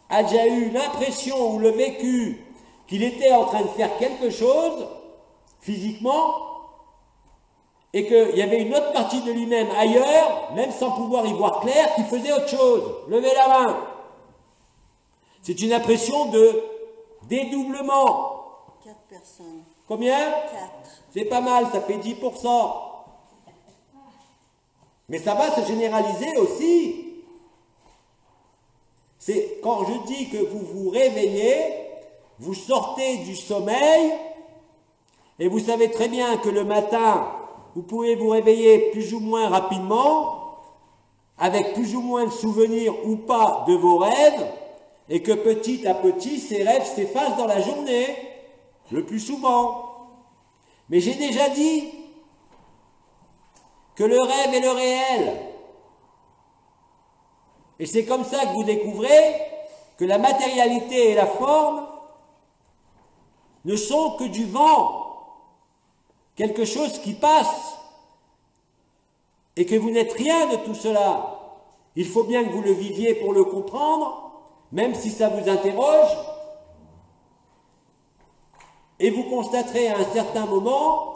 a déjà eu l'impression ou le vécu qu'il était en train de faire quelque chose, physiquement, et qu'il y avait une autre partie de lui-même ailleurs, même sans pouvoir y voir clair, qui faisait autre chose. Levez la main. C'est une impression de dédoublement. 4 personnes. Combien? 4. C'est pas mal, ça fait 10%. Mais ça va se généraliser aussi. quand je dis que vous vous réveillez, vous sortez du sommeil, et vous savez très bien que le matin, vous pouvez vous réveiller plus ou moins rapidement, avec plus ou moins de souvenirs ou pas de vos rêves, et que petit à petit, ces rêves s'effacent dans la journée, le plus souvent. Mais j'ai déjà dit que le rêve est le réel. Et c'est comme ça que vous découvrez que la matérialité et la forme ne sont que du vent, quelque chose qui passe, et que vous n'êtes rien de tout cela. Il faut bien que vous le viviez pour le comprendre, même si ça vous interroge, et vous constaterez à un certain moment,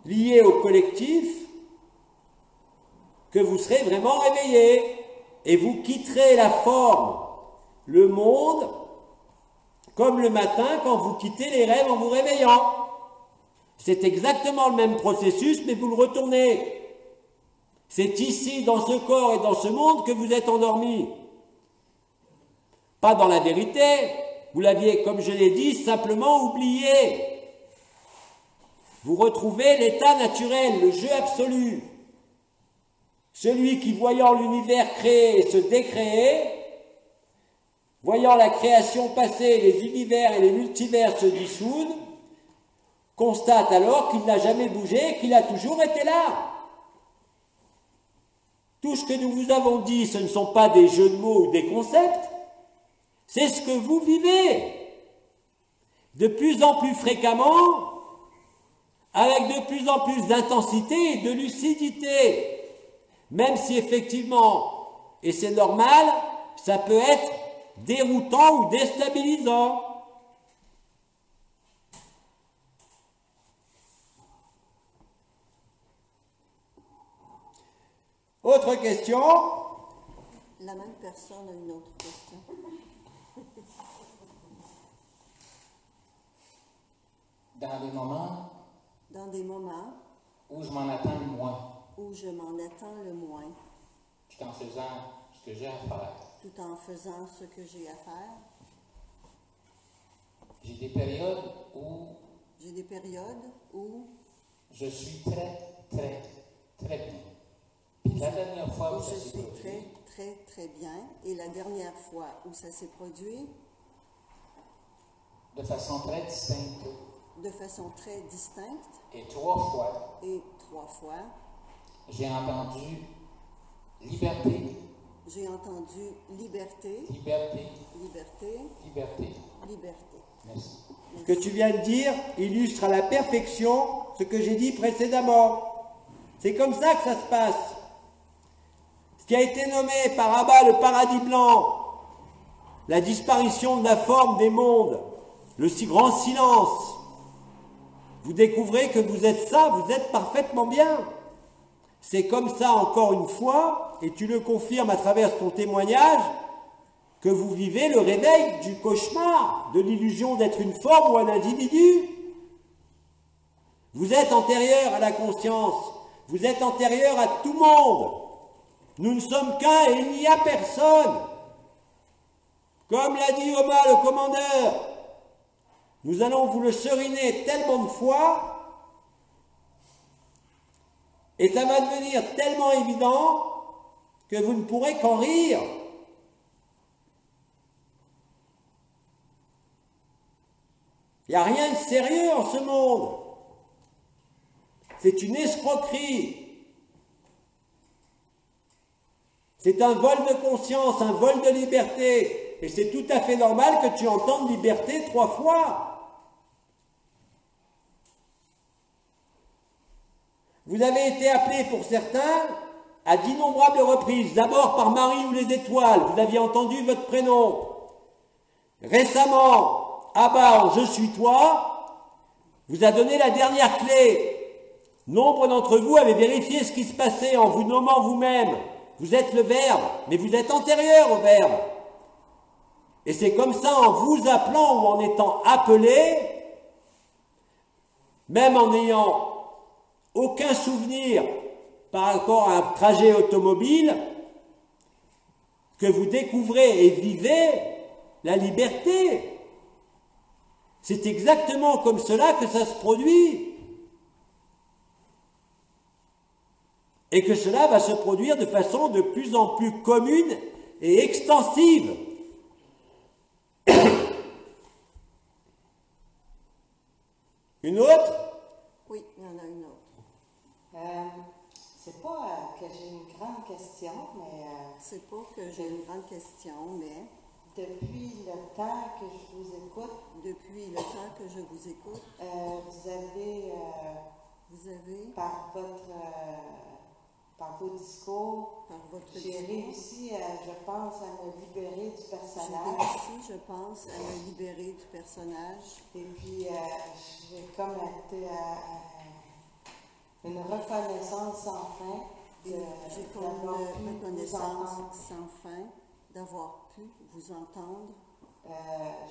lié au collectif, que vous serez vraiment réveillé, et vous quitterez la forme, le monde, comme le matin quand vous quittez les rêves en vous réveillant. C'est exactement le même processus, mais vous le retournez. C'est ici, dans ce corps et dans ce monde, que vous êtes endormi. Pas dans la vérité, vous l'aviez, comme je l'ai dit, simplement oublié. Vous retrouvez l'état naturel, le jeu absolu. Celui qui, voyant l'univers créé et se décréer, voyant la création passer, les univers et les multivers se dissoudre, constate alors qu'il n'a jamais bougé, qu'il a toujours été là. Tout ce que nous vous avons dit, ce ne sont pas des jeux de mots ou des concepts, c'est ce que vous vivez, de plus en plus fréquemment, avec de plus en plus d'intensité et de lucidité, même si effectivement, et c'est normal, ça peut être déroutant ou déstabilisant. Autre question? La même personne a une autre question. Dans des moments où je m'en attends le moins, où je m'en attends le moins, tout en faisant ce que j'ai à faire. tout en faisant ce que j'ai à faire. J'ai des périodes où J'ai des périodes où je suis très bien. Puis la dernière fois où ça je s'est suis produit, très bien. Et la dernière fois où ça s'est produit, de façon très distincte, de façon très distincte, et 3 fois, et 3 fois, j'ai entendu liberté, j'ai entendu liberté, liberté, liberté, liberté. liberté. Merci. Ce que tu viens de dire illustre à la perfection ce que j'ai dit précédemment. C'est comme ça que ça se passe. Ce qui a été nommé par Abba le paradis blanc, la disparition de la forme des mondes, le si grand silence, vous découvrez que vous êtes ça, vous êtes parfaitement bien. C'est comme ça, encore une fois, et tu le confirmes à travers ton témoignage, que vous vivez le réveil du cauchemar, de l'illusion d'être une forme ou un individu. Vous êtes antérieur à la conscience, vous êtes antérieur à tout monde. Nous ne sommes qu'un et il n'y a personne. Comme l'a dit Oma le commandeur, nous allons vous le seriner tellement de fois, et ça va devenir tellement évident que vous ne pourrez qu'en rire. Il n'y a rien de sérieux en ce monde. C'est une escroquerie. C'est un vol de conscience, un vol de liberté. Et c'est tout à fait normal que tu entendes liberté 3 fois. Vous avez été appelés pour certains à d'innombrables reprises. D'abord par Marie ou les étoiles, vous aviez entendu votre prénom. Récemment, Abba, je suis toi, vous a donné la dernière clé. Nombre d'entre vous avaient vérifié ce qui se passait en vous nommant vous-même. Vous êtes le Verbe, mais vous êtes antérieur au Verbe. Et c'est comme ça, en vous appelant ou en étant appelé, même en n'ayant aucun souvenir par rapport à un trajet automobile, que vous découvrez et vivez la liberté. C'est exactement comme cela que ça se produit. Et que cela va se produire de façon de plus en plus commune et extensive. Une autre? Oui, il y en a une autre. C'est pas que j'ai une grande question, mais C'est pas que j'ai une grande question, mais depuis le temps que je vous écoute, depuis le temps que je vous écoute, vous avez, vous avez, par vos discours, par votre j'ai discours, réussi, je pense, à me libérer du j'ai personnage. réussi, je pense, à me libérer du personnage. Et puis, j'ai comme été une reconnaissance sans fin. Et j'ai comme une reconnaissance sans fin d'avoir pu vous entendre.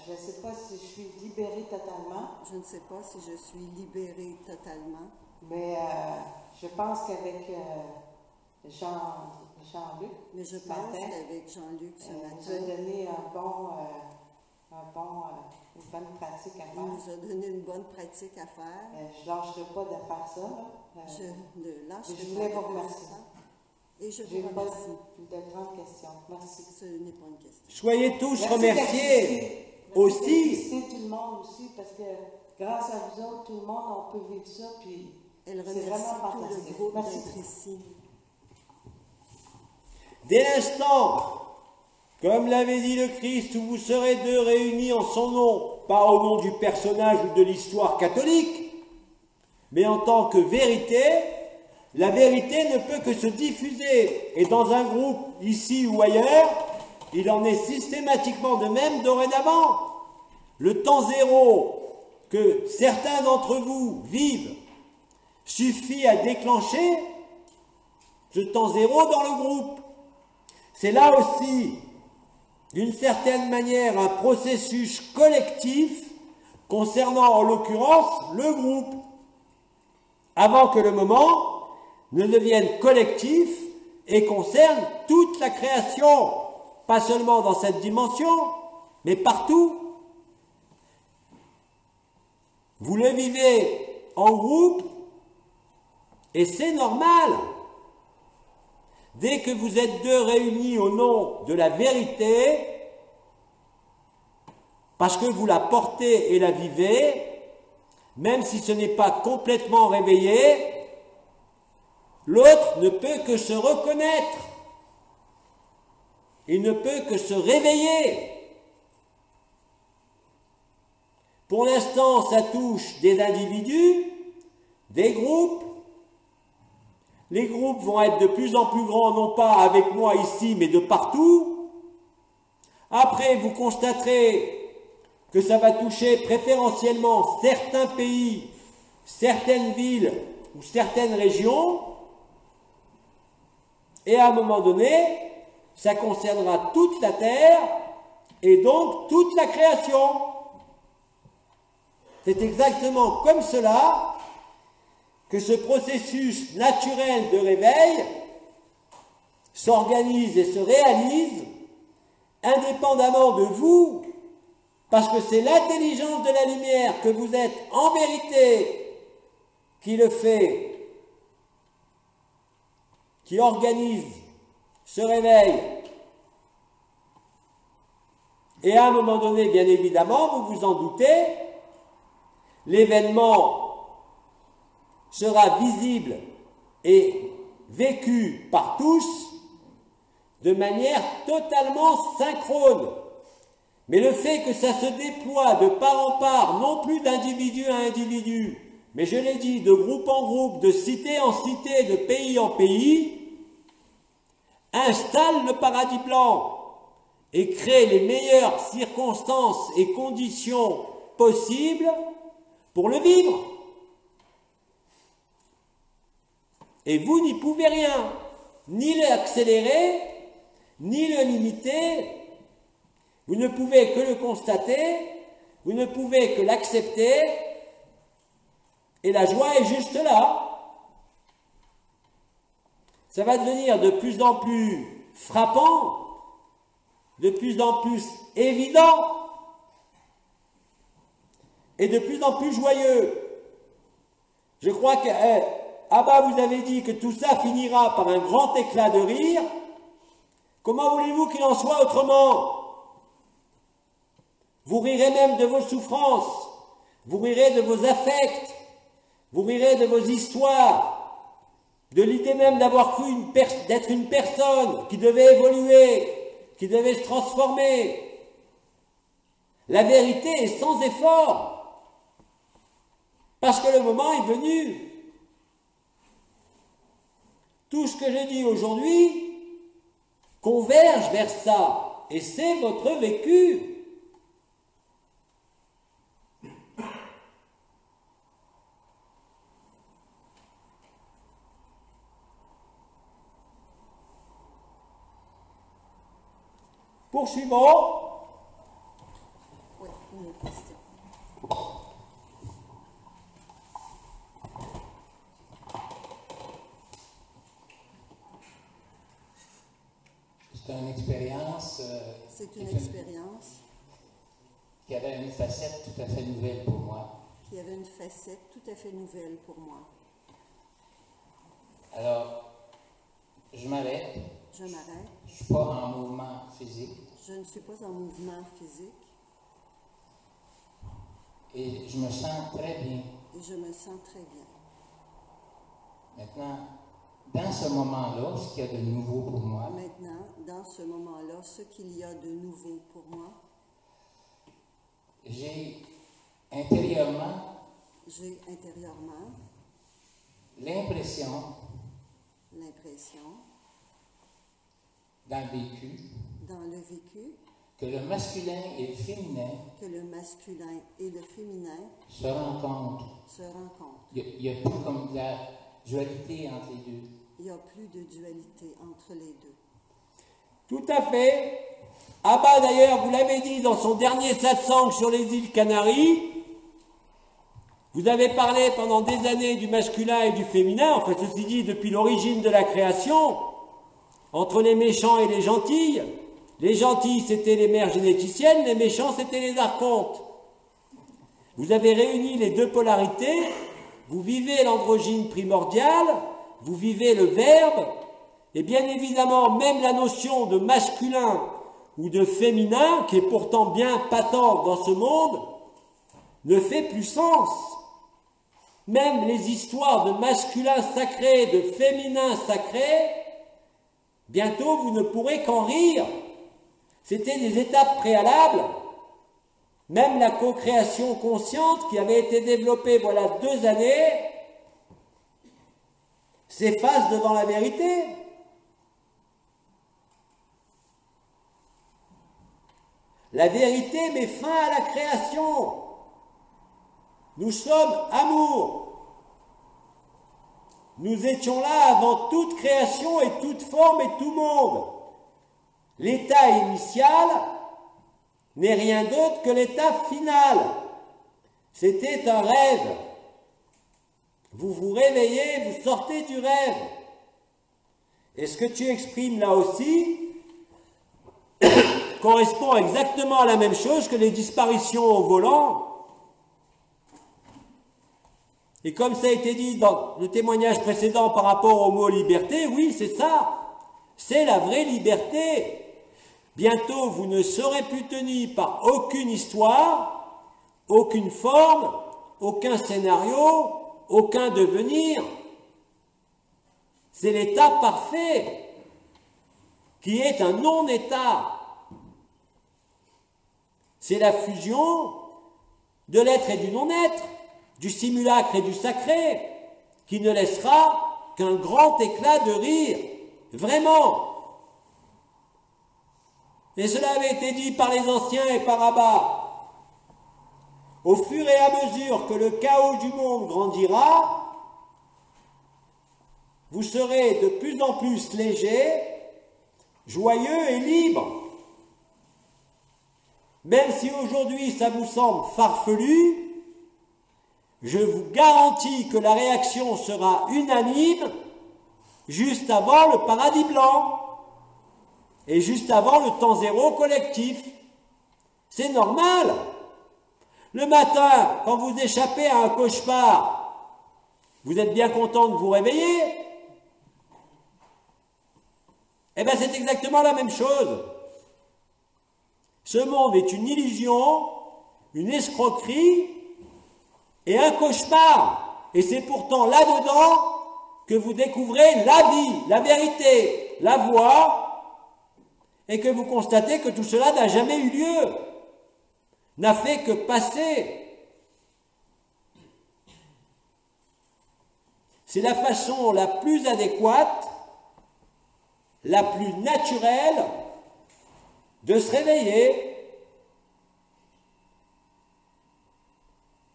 Je ne sais pas si je suis libérée totalement, Je ne sais pas si je suis libérée totalement, mais je pense qu'avec Jean-Luc, mais je ce pense matin, qu'avec Jean-Luc ce nous a matin, donné une bonne pratique à il faire. nous a donné une bonne pratique à faire. Je ne lâcherai pas de faire ça. Je ne lâcherai je pas voulais de vous faire remercier. ça. Et je J'ai vous pas remercie. de grandes questions. Merci. Ce n'est pas une question. Soyez tous Merci remerciés d'exister. aussi. Merci d'exister tout le monde aussi, parce que grâce à vous autres, tout le monde, on peut vivre ça. Puis Elle c'est remercie vraiment tout le fantastique. groupe Merci. d'être ici. Dès l'instant, comme l'avait dit le Christ, où vous serez deux réunis en son nom, pas au nom du personnage ou de l'histoire catholique, mais en tant que vérité, la vérité ne peut que se diffuser. Et dans un groupe, ici ou ailleurs, il en est systématiquement de même dorénavant. Le temps zéro que certains d'entre vous vivent suffit à déclencher ce temps zéro dans le groupe. C'est là aussi, d'une certaine manière, un processus collectif concernant en l'occurrence le groupe, avant que le moment ne devienne collectif et concerne toute la création, pas seulement dans cette dimension, mais partout. Vous le vivez en groupe et c'est normal. Dès que vous êtes deux réunis au nom de la vérité, parce que vous la portez et la vivez, même si ce n'est pas complètement réveillé, l'autre ne peut que se reconnaître. Il ne peut que se réveiller. Pour l'instant, ça touche des individus, des groupes. Les groupes vont être de plus en plus grands, non pas avec moi ici, mais de partout. Après, vous constaterez que ça va toucher préférentiellement certains pays, certaines villes ou certaines régions. Et à un moment donné, ça concernera toute la Terre et donc toute la création. C'est exactement comme cela que ce processus naturel de réveil s'organise et se réalise indépendamment de vous, parce que c'est l'intelligence de la lumière que vous êtes en vérité qui le fait, qui organise ce réveil. Et à un moment donné, bien évidemment, vous vous en doutez, l'événement sera visible et vécu par tous de manière totalement synchrone. Mais le fait que ça se déploie de part en part, non plus d'individu à individu, mais je l'ai dit, de groupe en groupe, de cité en cité, de pays en pays, installe le paradis blanc et crée les meilleures circonstances et conditions possibles pour le vivre. Et vous n'y pouvez rien, ni l'accélérer, ni le limiter. Vous ne pouvez que le constater, vous ne pouvez que l'accepter, et la joie est juste là. Ça va devenir de plus en plus frappant de plus en plus évident et de plus en plus joyeux. Je crois que, Abba vous avez dit que tout ça finira par un grand éclat de rire. Comment voulez-vous qu'il en soit autrement? Vous rirez même de vos souffrances, vous rirez de vos affects, vous rirez de vos histoires, de l'idée même d'avoir cru d'être une personne qui devait évoluer, qui devait se transformer. La vérité est sans effort, parce que le moment est venu. Tout ce que je dis aujourd'hui converge vers ça, et c'est votre vécu. Poursuivons. Oui, une autre question. C'est une expérience C'est une expérience qui avait une facette tout à fait nouvelle pour moi. qui avait une facette tout à fait nouvelle pour moi. Alors, je m'arrête. Je m'arrête. Je ne suis pas en mouvement physique Je ne suis pas en mouvement physique et je me sens très bien. et je me sens très bien. Maintenant, dans ce moment-là, ce qu'il y a de nouveau pour moi, Maintenant, dans ce moment-là, ce qu'il y a de nouveau pour moi, j'ai intérieurement j'ai intérieurement l'impression, l'impression, dans le vécu, dans le vécu, que le masculin et le féminin que le masculin et le féminin se rencontrent. se rencontrent. Il n'y a plus comme de la dualité entre les deux. Il n'y a plus de dualité entre les deux. Tout à fait. Abba, d'ailleurs, vous l'avez dit dans son dernier satsang sur les îles Canaries, vous avez parlé pendant des années du masculin et du féminin, enfin ceci dit depuis l'origine de la création, entre les méchants et les gentils. Les gentils, c'était les mères généticiennes, les méchants, c'était les archontes. Vous avez réuni les deux polarités, vous vivez l'androgyne primordial, vous vivez le verbe, et bien évidemment, même la notion de masculin ou de féminin, qui est pourtant bien patente dans ce monde, ne fait plus sens. Même les histoires de masculin sacré, de féminin sacré, bientôt vous ne pourrez qu'en rire. C'était des étapes préalables. Même la co-création consciente qui avait été développée voilà 2 années s'efface devant la vérité. La vérité met fin à la création. Nous sommes amour. Nous étions là avant toute création et toute forme et tout monde. L'état initial n'est rien d'autre que l'état final. C'était un rêve. Vous vous réveillez, vous sortez du rêve. Et ce que tu exprimes là aussi correspond exactement à la même chose que les disparitions au volant. Et comme ça a été dit dans le témoignage précédent par rapport au mot liberté, oui, c'est ça. C'est la vraie liberté. Bientôt, vous ne serez plus tenu par aucune histoire, aucune forme, aucun scénario, aucun devenir. C'est l'état parfait, qui est un non-état. C'est la fusion de l'être et du non-être, du simulacre et du sacré, qui ne laissera qu'un grand éclat de rire, vraiment. Et cela avait été dit par les anciens et par Abba. Au fur et à mesure que le chaos du monde grandira, vous serez de plus en plus léger, joyeux et libre. Même si aujourd'hui ça vous semble farfelu, je vous garantis que la réaction sera unanime juste avant le paradis blanc. et juste avant le temps zéro collectif. C'est normal. Le matin, quand vous échappez à un cauchemar, vous êtes bien content de vous réveiller. Eh bien, c'est exactement la même chose. Ce monde est une illusion, une escroquerie et un cauchemar. Et c'est pourtant là-dedans que vous découvrez la vie, la vérité, la voie, et que vous constatez que tout cela n'a jamais eu lieu, n'a fait que passer. C'est la façon la plus adéquate, la plus naturelle de se réveiller.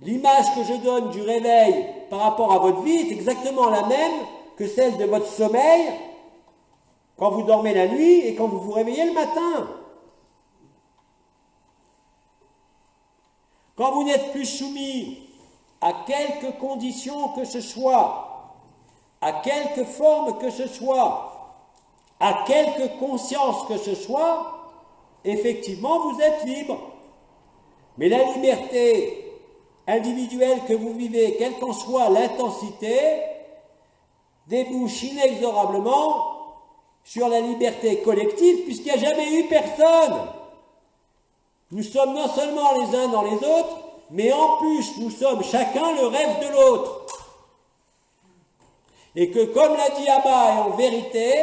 L'image que je donne du réveil par rapport à votre vie est exactement la même que celle de votre sommeil quand vous dormez la nuit et quand vous vous réveillez le matin. Quand vous n'êtes plus soumis à quelque condition que ce soit, à quelque forme que ce soit, à quelque conscience que ce soit, effectivement vous êtes libre. Mais la liberté individuelle que vous vivez, quelle qu'en soit l'intensité, débouche inexorablement sur la liberté collective, puisqu'il n'y a jamais eu personne. Nous sommes non seulement les uns dans les autres, mais en plus nous sommes chacun le rêve de l'autre. Et que, comme l'a dit Abba, et en vérité,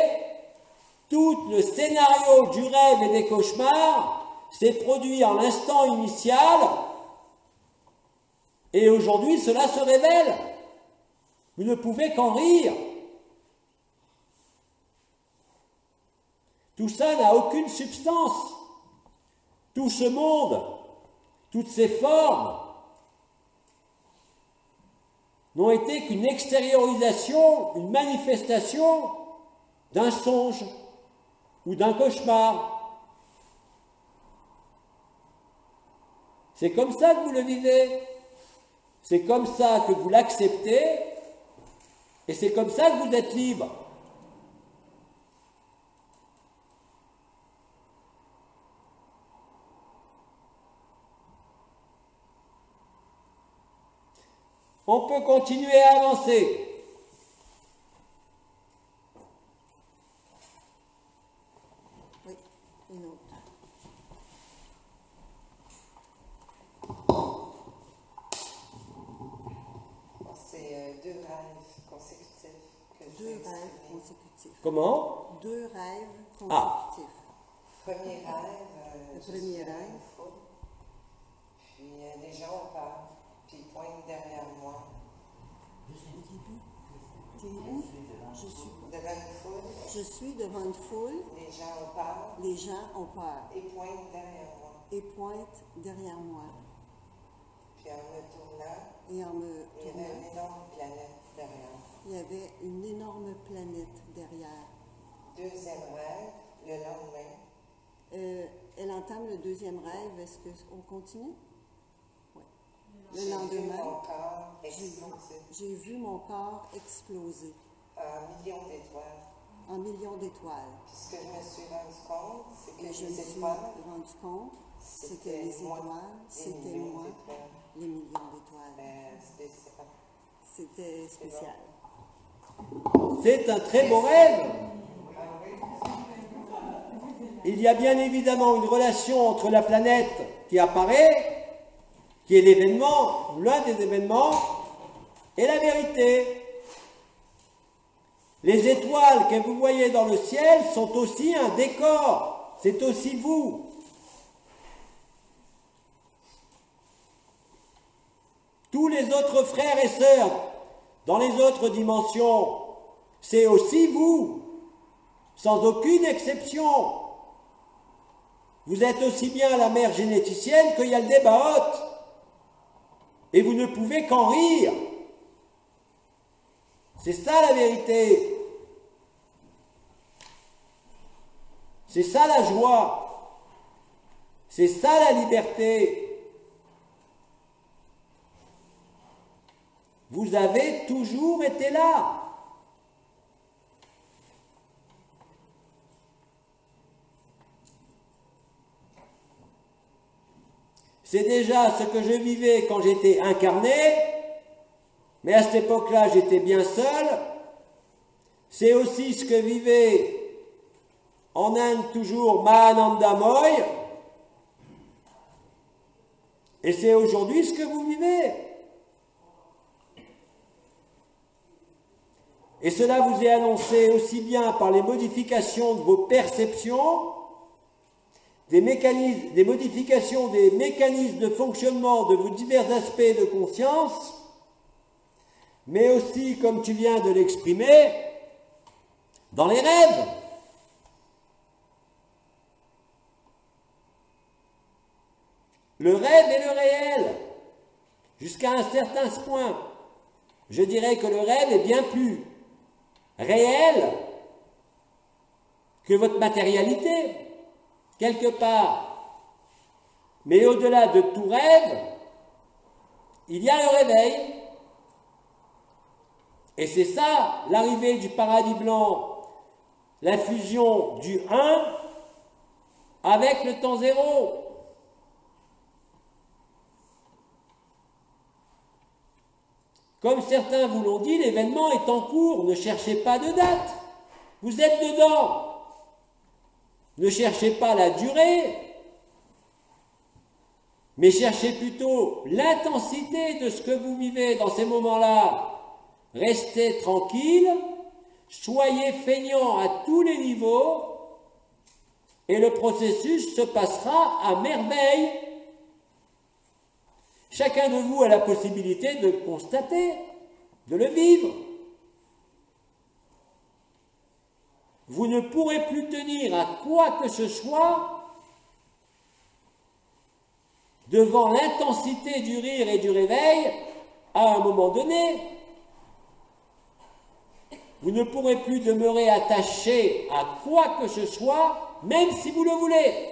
tout le scénario du rêve et des cauchemars s'est produit en l'instant initial, et aujourd'hui cela se révèle. Vous ne pouvez qu'en rire. Tout ça n'a aucune substance. Tout ce monde, toutes ces formes, n'ont été qu'une extériorisation, une manifestation d'un songe ou d'un cauchemar. C'est comme ça que vous le vivez. C'est comme ça que vous l'acceptez, et c'est comme ça que vous êtes libre. On peut continuer à avancer. Oui, une autre. C'est deux rêves consécutifs que je vais Deux rêves exprimer. consécutifs. Comment? Deux rêves Ah. consécutifs. Premier rêve, Le je premier suis dans rêve. une foule, puis les gens ont peur, puis ils pointent derrière moi. Au début, t'es où? Devant une foule, Je suis devant une foule, les gens ont peur les gens ont peur et pointent derrière moi. et pointent derrière moi. Puis en me tournant, Et en me il y avait tournant, une énorme planète derrière. il y avait une énorme planète derrière. Deuxième rêve, le lendemain, Elle entame le deuxième rêve. Est-ce qu'on continue? Oui. Le j'ai vu mon lendemain, corps exploser j'ai vu mon corps exploser en millions d'étoiles. en millions d'étoiles. Puis ce que je me suis rendu compte, c'est que Et je me les suis étoiles, rendu compte, c'est que c'était les moi, étoiles, les c'était millions moi, d'étoiles. les millions d'étoiles. Spécial. C'était spécial. C'est un très beau rêve. Il y a bien évidemment une relation entre la planète qui apparaît, qui est l'événement, ou l'un des événements, et la vérité. Les étoiles que vous voyez dans le ciel sont aussi un décor, c'est aussi vous. Tous les autres frères et sœurs dans les autres dimensions, c'est aussi vous, sans aucune exception. Vous êtes aussi bien la mère généticienne qu'il y a le débat. Et vous ne pouvez qu'en rire. C'est ça la vérité. C'est ça la joie. C'est ça la liberté. Vous avez toujours été là. c'est déjà ce que je vivais quand j'étais incarné, mais à cette époque-là, j'étais bien seul. C'est aussi ce que vivait en Inde toujours Mahananda Moy, et c'est aujourd'hui ce que vous vivez. Et cela vous est annoncé aussi bien par les modifications de vos perceptions, des modifications des mécanismes de fonctionnement de vos divers aspects de conscience, mais aussi, comme tu viens de l'exprimer, dans les rêves. Le rêve et le réel, jusqu'à un certain point. Je dirais que le rêve est bien plus réel que votre matérialité, quelque part. Mais au-delà de tout rêve, il y a le réveil. Et c'est ça, l'arrivée du paradis blanc, la fusion du 1 avec le temps zéro. Comme certains vous l'ont dit, l'événement est en cours, ne cherchez pas de date. Vous êtes dedans. Ne cherchez pas la durée, mais cherchez plutôt l'intensité de ce que vous vivez dans ces moments-là. Restez tranquille, soyez feignants à tous les niveaux, et le processus se passera à merveille. Chacun de vous a la possibilité de le constater, de le vivre. Vous ne pourrez plus tenir à quoi que ce soit devant l'intensité du rire et du réveil à un moment donné. Vous ne pourrez plus demeurer attaché à quoi que ce soit, même si vous le voulez.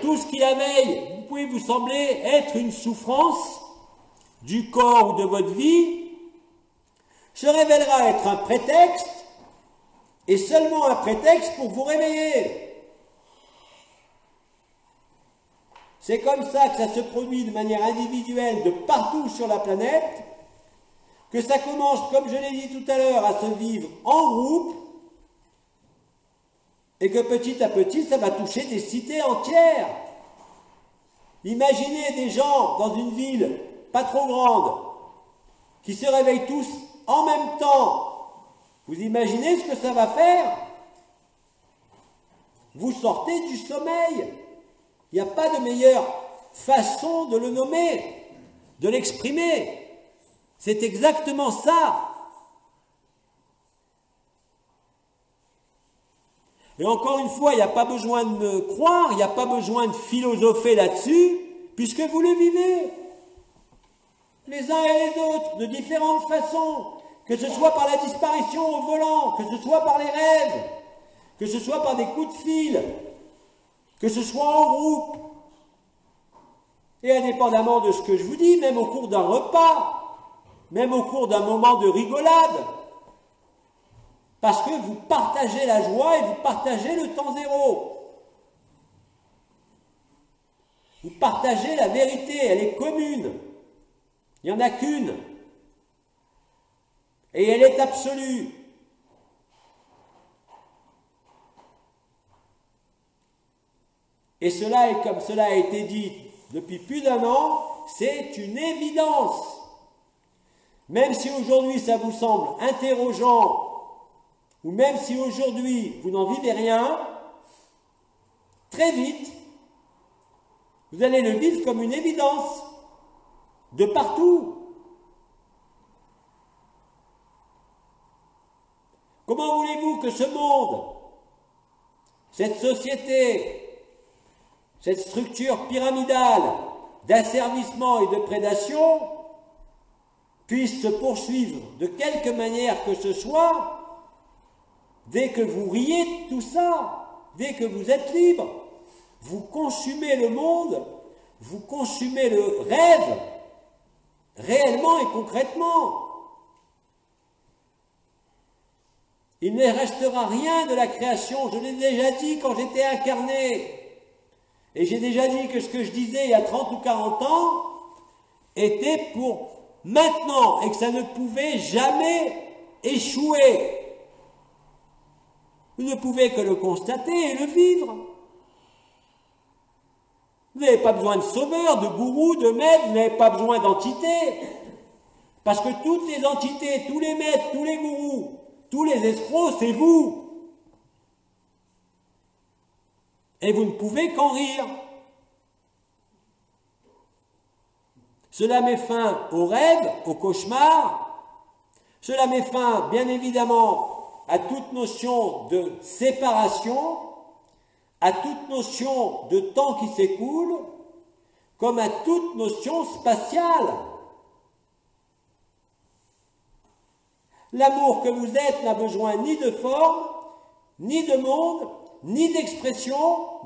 Tout ce qui la veille, vous pouvez vous sembler être une souffrance du corps ou de votre vie, se révélera être un prétexte, et seulement un prétexte pour vous réveiller. C'est comme ça que ça se produit de manière individuelle de partout sur la planète, que ça commence, comme je l'ai dit tout à l'heure, à se vivre en groupe, et que petit à petit, ça va toucher des cités entières. Imaginez des gens dans une ville pas trop grande, qui se réveillent tous en même temps. Vous imaginez ce que ça va faire? Vous sortez du sommeil. Il n'y a pas de meilleure façon de le nommer, de l'exprimer. C'est exactement ça. Et encore une fois, il n'y a pas besoin de me croire, il n'y a pas besoin de philosopher là-dessus, puisque vous le vivez. Les uns et les autres, de différentes façons, que ce soit par la disparition au volant, que ce soit par les rêves, que ce soit par des coups de fil, que ce soit en groupe. Et indépendamment de ce que je vous dis, même au cours d'un repas, même au cours d'un moment de rigolade, parce que vous partagez la joie et vous partagez le temps zéro. Vous partagez la vérité, elle est commune. Il n'y en a qu'une. Et elle est absolue. Et cela est, comme cela a été dit depuis plus d'1 an, c'est une évidence. Même si aujourd'hui ça vous semble interrogeant, ou même si aujourd'hui vous n'en vivez rien, très vite, vous allez le vivre comme une évidence, de partout. Comment voulez-vous que ce monde, cette société, cette structure pyramidale d'asservissement et de prédation puisse se poursuivre de quelque manière que ce soit, dès que vous riez de tout ça, dès que vous êtes libre, vous consumez le monde, vous consumez le rêve, réellement et concrètement. Il ne restera rien de la création, je l'ai déjà dit quand j'étais incarné. Et j'ai déjà dit que ce que je disais il y a 30 ou 40 ans était pour maintenant et que ça ne pouvait jamais échouer. Vous ne pouvez que le constater et le vivre. Vous n'avez pas besoin de sauveur, de gourou, de maître, vous n'avez pas besoin d'entité. Parce que toutes les entités, tous les maîtres, tous les gourous, tous les escrocs, c'est vous. Et vous ne pouvez qu'en rire. Cela met fin aux rêves, aux cauchemars. Cela met fin, bien évidemment, à toute notion de séparation, à toute notion de temps qui s'écoule, comme à toute notion spatiale. L'amour que vous êtes n'a besoin ni de forme, ni de monde, ni d'expression,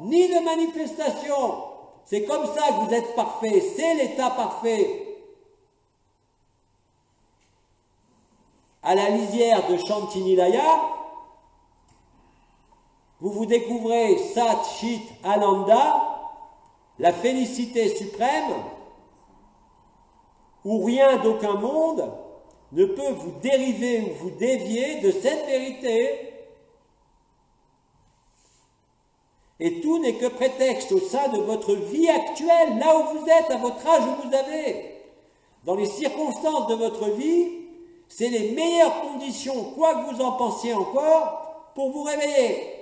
ni de manifestation. C'est comme ça que vous êtes parfait, c'est l'état parfait. À la lisière de Shantinilaya, vous vous découvrez Sat Chit Ananda, la félicité suprême, où rien d'aucun monde ne peut vous dériver ou vous dévier de cette vérité. Et tout n'est que prétexte au sein de votre vie actuelle, là où vous êtes, à votre âge où vous avez. Dans les circonstances de votre vie, c'est les meilleures conditions, quoi que vous en pensiez encore, pour vous réveiller.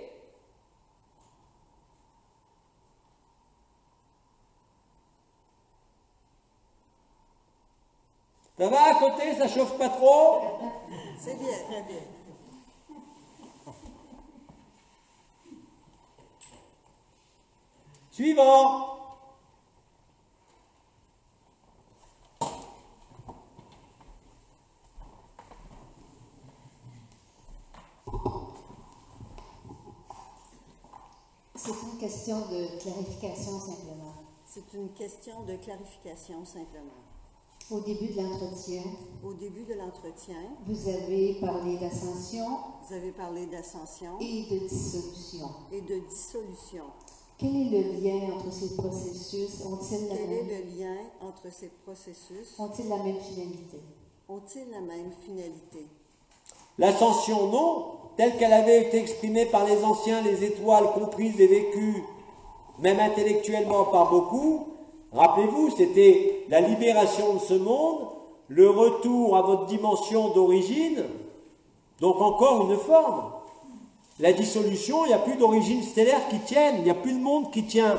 Ça va à côté, ça chauffe pas trop? C'est bien, très bien. Suivant. C'est une question de clarification simplement. C'est une question de clarification simplement. Au début de l'entretien, Au début de l'entretien, vous avez parlé d'ascension vous avez parlé d'ascension et de dissolution. et de dissolution. Quel est le lien entre ces processus? Ont-ils Quel est le lien entre ces processus? la même finalité? Ont-ils la même finalité? L'ascension, non, telle qu'elle avait été exprimée par les anciens, les étoiles comprises et vécues, même intellectuellement par beaucoup. Rappelez-vous, c'était la libération de ce monde, le retour à votre dimension d'origine, donc encore une forme. La dissolution, il n'y a plus d'origine stellaire qui tienne, il n'y a plus de monde qui tient.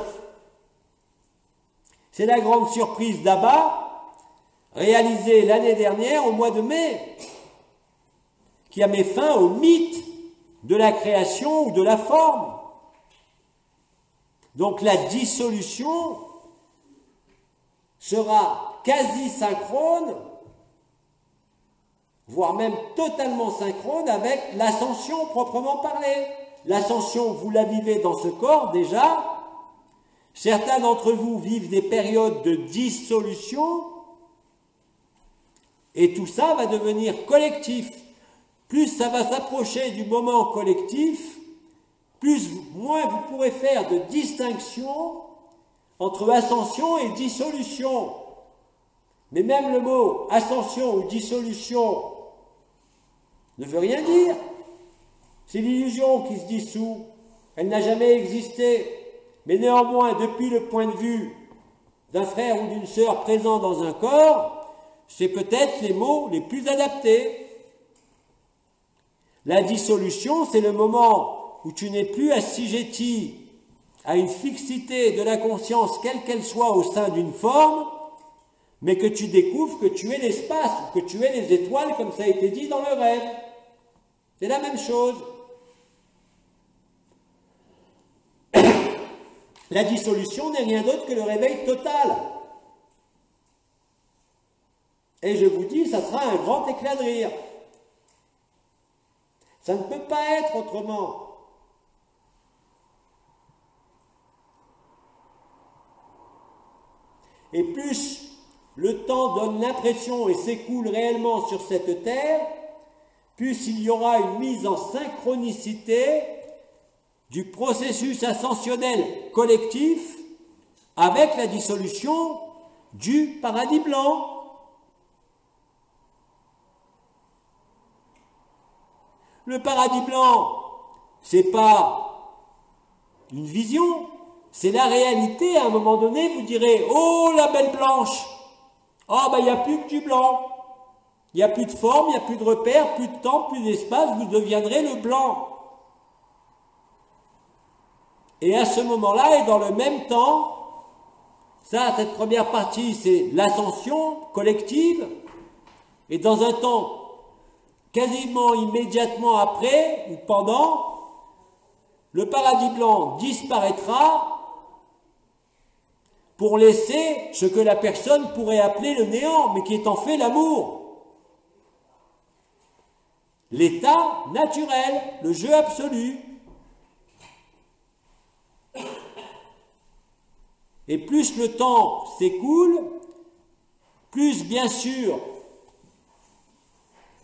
C'est la grande surprise d'Abba, réalisée l'année dernière au mois de mai, qui a mis fin au mythe de la création ou de la forme. Donc la dissolution sera quasi synchrone, voire même totalement synchrone avec l'ascension proprement parlée. L'ascension, vous la vivez dans ce corps déjà. Certains d'entre vous vivent des périodes de dissolution et tout ça va devenir collectif. Plus ça va s'approcher du moment collectif, moins vous pourrez faire de distinction entre ascension et dissolution. Mais même le mot ascension ou dissolution ne veut rien dire. C'est l'illusion qui se dissout. Elle n'a jamais existé. Mais néanmoins, depuis le point de vue d'un frère ou d'une sœur présent dans un corps, c'est peut-être les mots les plus adaptés. La dissolution, c'est le moment où tu n'es plus assujetti à une fixité de la conscience, quelle qu'elle soit, au sein d'une forme, mais que tu découvres que tu es l'espace, que tu es les étoiles, comme ça a été dit dans le rêve. C'est la même chose. La dissolution n'est rien d'autre que le réveil total. Et je vous dis, ça sera un grand éclat de rire. Ça ne peut pas être autrement. Et plus le temps donne l'impression et s'écoule réellement sur cette terre, plus il y aura une mise en synchronicité du processus ascensionnel collectif avec la dissolution du paradis blanc. Le paradis blanc, c'est pas une vision, c'est la réalité. À un moment donné, vous direz « Oh, la belle blanche !» Ah, ben, il n'y a plus que du blanc. Il n'y a plus de forme, il n'y a plus de repères, plus de temps, plus d'espace, vous deviendrez le blanc. Et à ce moment-là, et dans le même temps, ça, cette première partie, c'est l'ascension collective, et dans un temps quasiment immédiatement après, ou pendant, le paradis blanc disparaîtra pour laisser ce que la personne pourrait appeler le néant, mais qui est en fait l'amour. L'état naturel, le jeu absolu. Et plus le temps s'écoule, plus bien sûr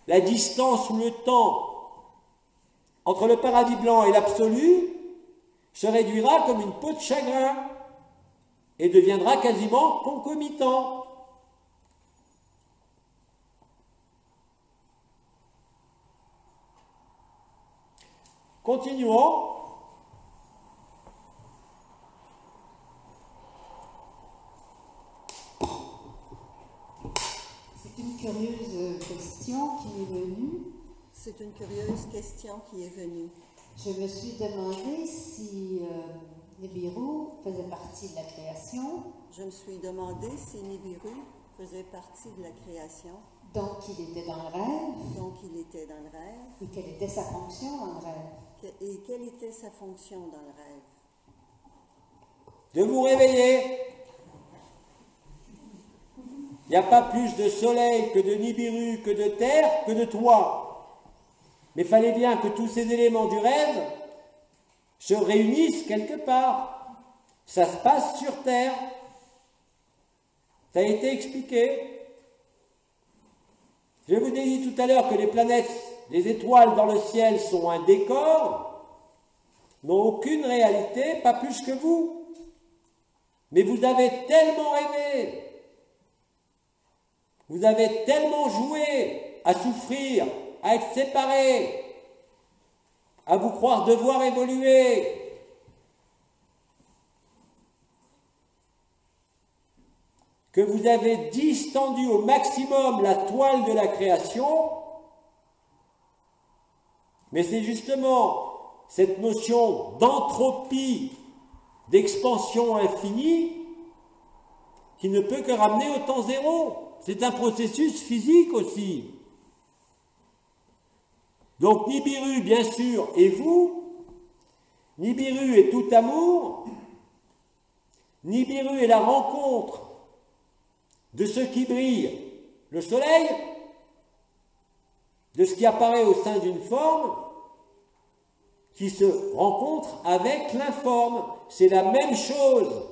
la distance ou le temps entre le paradis blanc et l'absolu se réduira comme une peau de chagrin et deviendra quasiment concomitant. Continuons. C'est une curieuse question qui m'est venue. C'est une curieuse question qui est venue. Je me suis demandé si Nibiru faisait partie de la création, Je me suis demandé si Nibiru faisait partie de la création, donc il était dans le rêve, donc il était dans le rêve, et quelle était sa fonction dans le rêve. et quelle était sa fonction dans le rêve? De vous réveiller. Il n'y a pas plus de soleil que de Nibiru, que de terre, que de toi. Mais il fallait bien que tous ces éléments du rêve se réunissent quelque part. Ça se passe sur Terre. Ça a été expliqué. Je vous ai dit tout à l'heure que les planètes, les étoiles dans le ciel sont un décor, n'ont aucune réalité, pas plus que vous. Mais vous avez tellement rêvé, vous avez tellement joué à souffrir, à être séparés, à vous croire devoir évoluer, que vous avez distendu au maximum la toile de la création, mais c'est justement cette notion d'entropie, d'expansion infinie, qui ne peut que ramener au temps zéro. C'est un processus physique aussi. Donc Nibiru, bien sûr, et vous, Nibiru est tout amour, Nibiru est la rencontre de ce qui brille, le soleil, de ce qui apparaît au sein d'une forme, qui se rencontre avec l'informe. C'est la même chose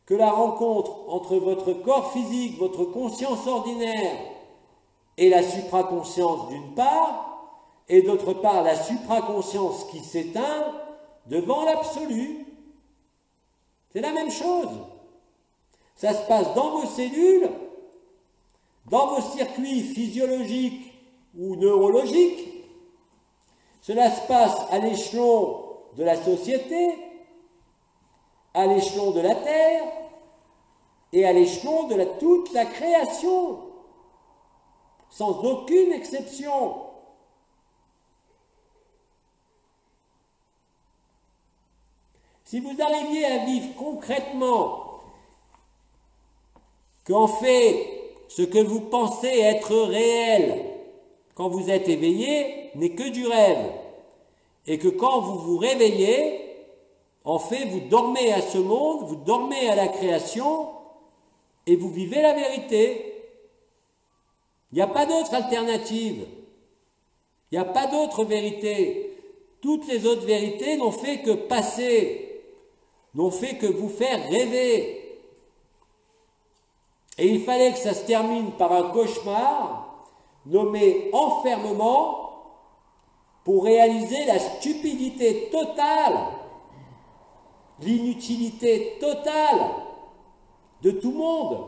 que la rencontre entre votre corps physique, votre conscience ordinaire et la supraconscience d'une part, et d'autre part la supraconscience qui s'éteint devant l'absolu. C'est la même chose. Ça se passe dans vos cellules, dans vos circuits physiologiques ou neurologiques. Cela se passe à l'échelon de la société, à l'échelon de la Terre et à l'échelon de toute la création, sans aucune exception. Si vous arriviez à vivre concrètement qu'en fait, ce que vous pensez être réel quand vous êtes éveillé n'est que du rêve, et que quand vous vous réveillez, en fait, vous dormez à ce monde, vous dormez à la création, et vous vivez la vérité. Il n'y a pas d'autre alternative. Il n'y a pas d'autre vérité. Toutes les autres vérités n'ont fait que passer, n'ont fait que vous faire rêver. Et il fallait que ça se termine par un cauchemar nommé enfermement pour réaliser la stupidité totale, l'inutilité totale de tout monde.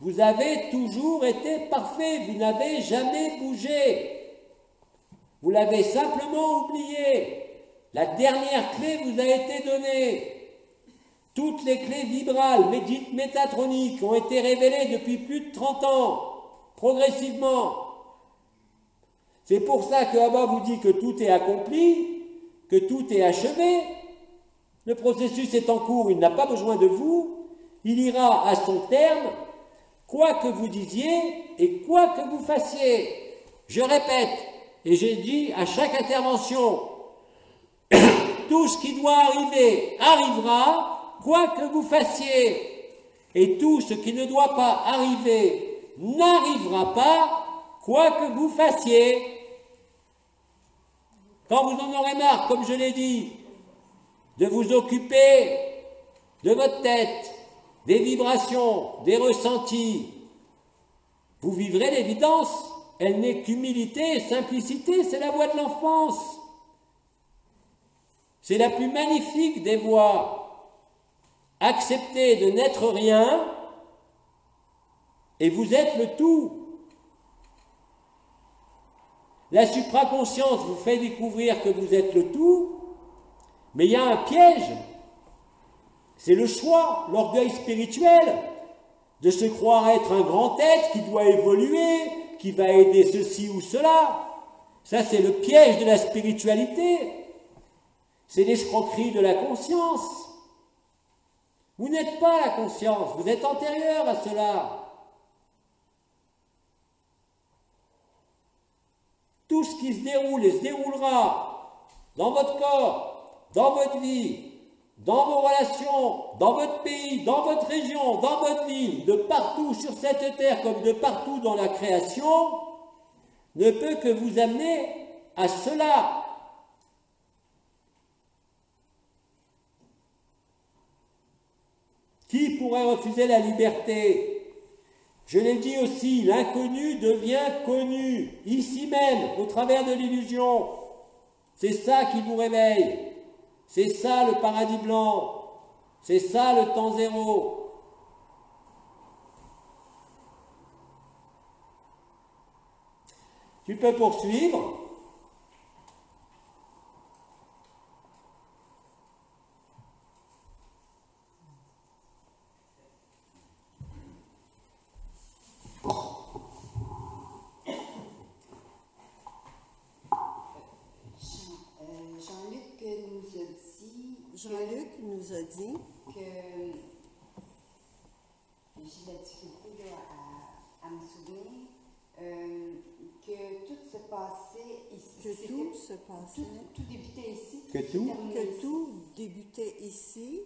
Vous avez toujours été parfait, vous n'avez jamais bougé. Vous l'avez simplement oublié. La dernière clé vous a été donnée. Toutes les clés vibrales, métatroniques ont été révélées depuis plus de 30 ans, progressivement. C'est pour ça que Abba vous dit que tout est accompli, que tout est achevé. Le processus est en cours, il n'a pas besoin de vous. Il ira à son terme, quoi que vous disiez et quoi que vous fassiez. Je répète, et j'ai dit à chaque intervention, tout ce qui doit arriver arrivera, quoi que vous fassiez. Et tout ce qui ne doit pas arriver n'arrivera pas, quoi que vous fassiez. Quand vous en aurez marre, comme je l'ai dit, de vous occuper de votre tête, des vibrations, des ressentis, vous vivrez l'évidence. Elle n'est qu'humilité et simplicité, c'est la voie de l'enfance. C'est la plus magnifique des voies. Acceptez de n'être rien et vous êtes le tout. La supraconscience vous fait découvrir que vous êtes le tout, mais il y a un piège. C'est le choix, l'orgueil spirituel, de se croire être un grand être qui doit évoluer, qui va aider ceci ou cela. Ça, c'est le piège de la spiritualité. C'est l'escroquerie de la conscience. Vous n'êtes pas la conscience, vous êtes antérieur à cela. Tout ce qui se déroule et se déroulera dans votre corps, dans votre vie, dans vos relations, dans votre pays, dans votre région, dans votre ville, de partout sur cette terre comme de partout dans la création, ne peut que vous amener à cela. Qui pourrait refuser la liberté? Je l'ai dit aussi, l'inconnu devient connu, ici même, au travers de l'illusion. C'est ça qui vous réveille. C'est ça le paradis blanc. C'est ça le temps zéro. Tu peux poursuivre. Jean-Luc nous a dit que j'ai de la difficulté là, à me souvenir que tout se passait ici. que tout se passait, Tout débutait ici. Que se tout? terminait que ici. tout débutait ici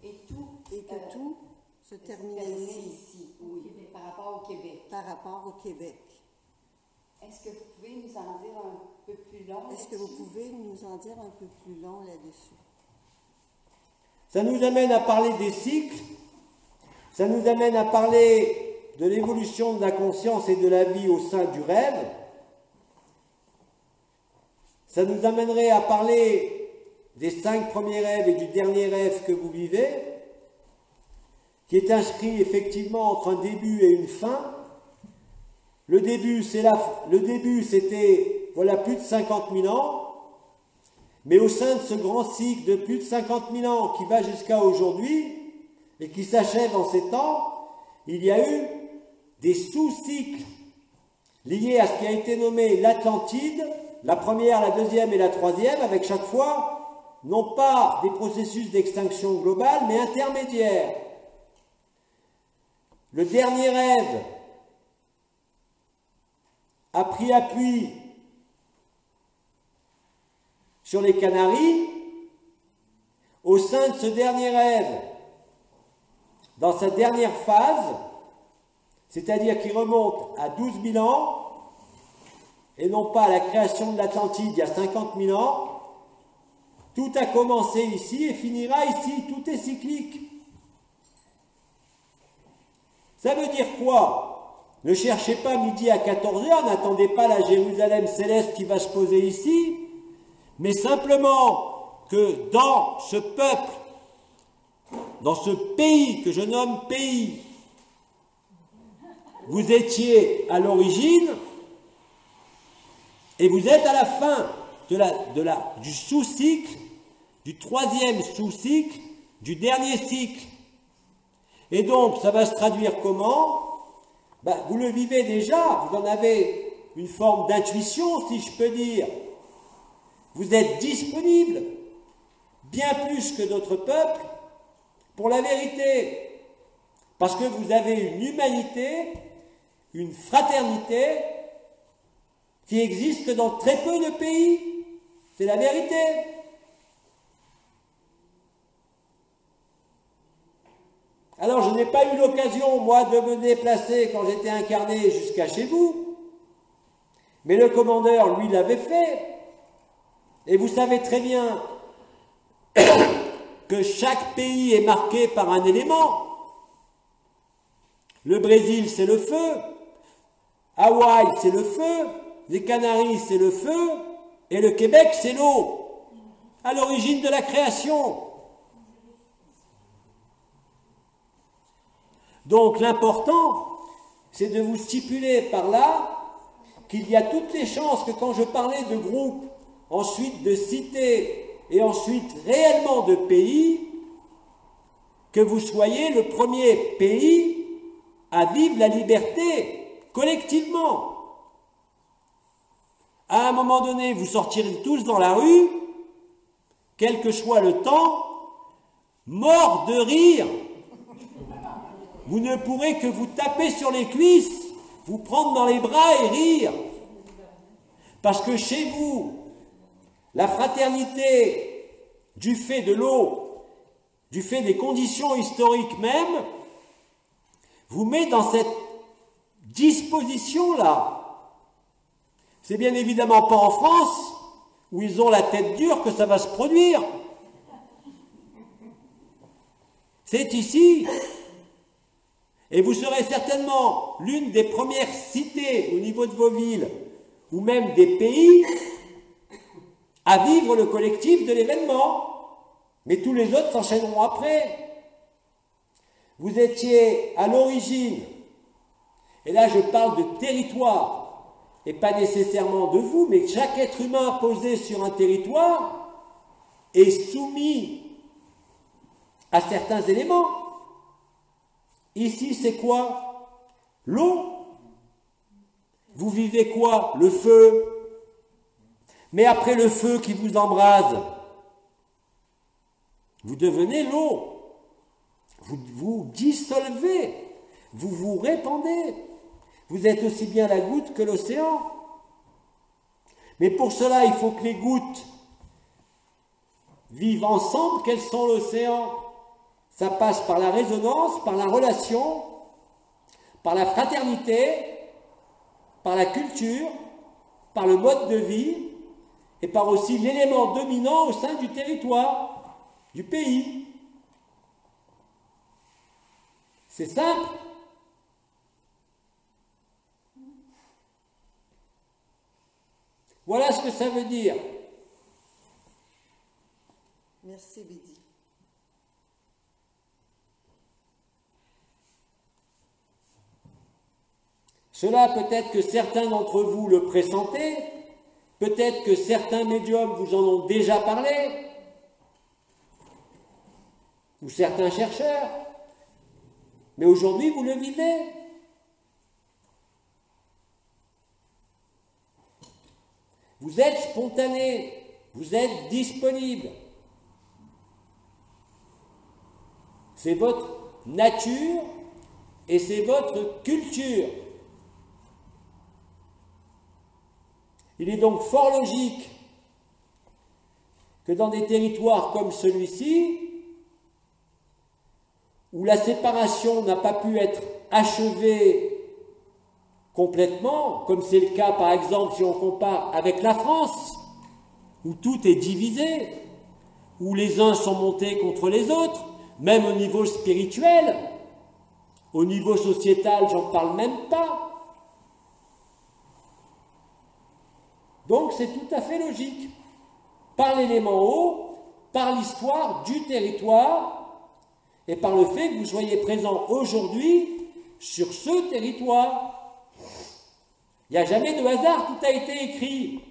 Et tout, et que tout se terminait ici oui, par rapport au Québec. par rapport au Québec. Est-ce que vous pouvez nous en dire un peu plus long? Est-ce que vous là-dessus? pouvez nous en dire un peu plus long là-dessus? Ça nous amène à parler des cycles, ça nous amène à parler de l'évolution de la conscience et de la vie au sein du rêve. Ça nous amènerait à parler des 5 premiers rêves et du dernier rêve que vous vivez, qui est inscrit effectivement entre un début et une fin. Le début, c'était voilà, plus de 50 000 ans. Mais au sein de ce grand cycle de plus de 50 000 ans qui va jusqu'à aujourd'hui et qui s'achève en ces temps, il y a eu des sous-cycles liés à ce qui a été nommé l'Atlantide, la première, la deuxième et la troisième, avec chaque fois, non pas des processus d'extinction globale, mais intermédiaires. Le dernier rêve a pris appui sur les Canaries. Au sein de ce dernier rêve, dans sa dernière phase, c'est-à-dire qui remonte à 12 000 ans, et non pas à la création de l'Atlantide il y a 50 000 ans, tout a commencé ici et finira ici, tout est cyclique. Ça veut dire quoi? Ne cherchez pas midi à 14 h, n'attendez pas la Jérusalem céleste qui va se poser ici, mais simplement que dans ce peuple dans ce pays que je nomme pays, vous étiez à l'origine et vous êtes à la fin du sous-cycle, du troisième sous-cycle, du dernier cycle. Et donc, ça va se traduire comment? Vous le vivez déjà, vous en avez une forme d'intuition, si je peux dire. Vous êtes disponible, bien plus que d'autres peuples, pour la vérité. Parce que vous avez une humanité, une fraternité, qui existe que dans très peu de pays. C'est la vérité. Alors, je n'ai pas eu l'occasion, moi, de me déplacer quand j'étais incarné jusqu'à chez vous. Mais le commandeur, lui, l'avait fait. Et vous savez très bien que chaque pays est marqué par un élément. Le Brésil, c'est le feu. Hawaï, c'est le feu. Les Canaries, c'est le feu. Et le Québec, c'est l'eau. À l'origine de la création. Donc l'important, c'est de vous stipuler par là qu'il y a toutes les chances que quand je parlais de groupe, ensuite de cité et ensuite réellement de pays, que vous soyez le premier pays à vivre la liberté collectivement. À un moment donné, vous sortirez tous dans la rue, quel que soit le temps, morts de rire. Vous ne pourrez que vous taper sur les cuisses, vous prendre dans les bras et rire. Parce que chez vous, la fraternité, du fait de l'eau, du fait des conditions historiques même, vous met dans cette disposition-là. C'est bien évidemment pas en France, où ils ont la tête dure, que ça va se produire. C'est ici. Et vous serez certainement l'une des premières cités au niveau de vos villes, ou même des pays, à vivre le collectif de l'événement. Mais tous les autres s'enchaîneront après. Vous étiez à l'origine, et là je parle de territoire, et pas nécessairement de vous, mais chaque être humain posé sur un territoire est soumis à certains éléments. Ici, c'est quoi? L'eau. Vous vivez quoi? Le feu. Mais après le feu qui vous embrase, vous devenez l'eau. Vous vous dissolvez. Vous vous répandez. Vous êtes aussi bien la goutte que l'océan. Mais pour cela, il faut que les gouttes vivent ensemble. Quels sont l'océan? Ça passe par la résonance, par la relation, par la fraternité, par la culture, par le mode de vie et par aussi l'élément dominant au sein du territoire, du pays. C'est simple. Voilà ce que ça veut dire. Merci, Bidi. Cela peut-être que certains d'entre vous le pressentaient, peut-être que certains médiums vous en ont déjà parlé, ou certains chercheurs, mais aujourd'hui vous le vivez. Vous êtes spontané, vous êtes disponible. C'est votre nature et c'est votre culture. Il est donc fort logique que dans des territoires comme celui-ci, où la séparation n'a pas pu être achevée complètement, comme c'est le cas par exemple si on compare avec la France, où tout est divisé, où les uns sont montés contre les autres, même au niveau spirituel, au niveau sociétal, j'en parle même pas. Donc c'est tout à fait logique. Par l'élément haut, par l'histoire du territoire, et par le fait que vous soyez présent aujourd'hui sur ce territoire. Il n'y a jamais de hasard, tout a été écrit.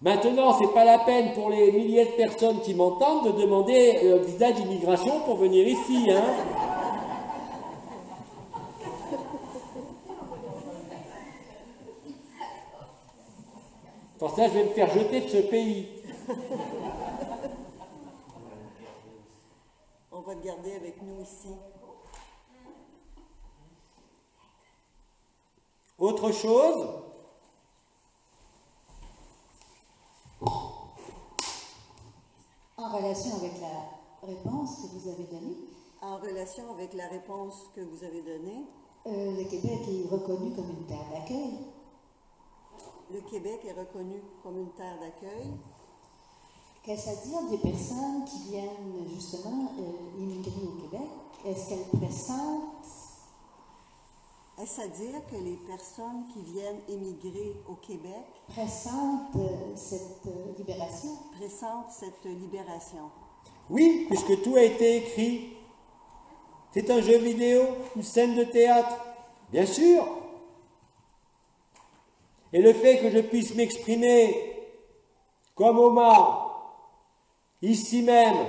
Maintenant, ce n'est pas la peine pour les milliers de personnes qui m'entendent de demander un visa d'immigration pour venir ici, hein. Pour ça, je vais me faire jeter de ce pays. On va te garder avec nous ici. Autre chose? En relation avec la réponse que vous avez donnée, En relation avec la réponse que vous avez donnée, le Québec est reconnu comme une terre d'accueil. le Québec est reconnu comme une terre d'accueil. Qu'est-ce à dire des personnes qui viennent justement immigrer au Québec? Est-ce qu'elles pressentent, Est-ce à dire que les personnes qui viennent émigrer au Québec cette libération? pressentent cette libération? Oui, puisque tout a été écrit. C'est un jeu vidéo, une scène de théâtre, bien sûr. Et le fait que je puisse m'exprimer comme Omar, ici même,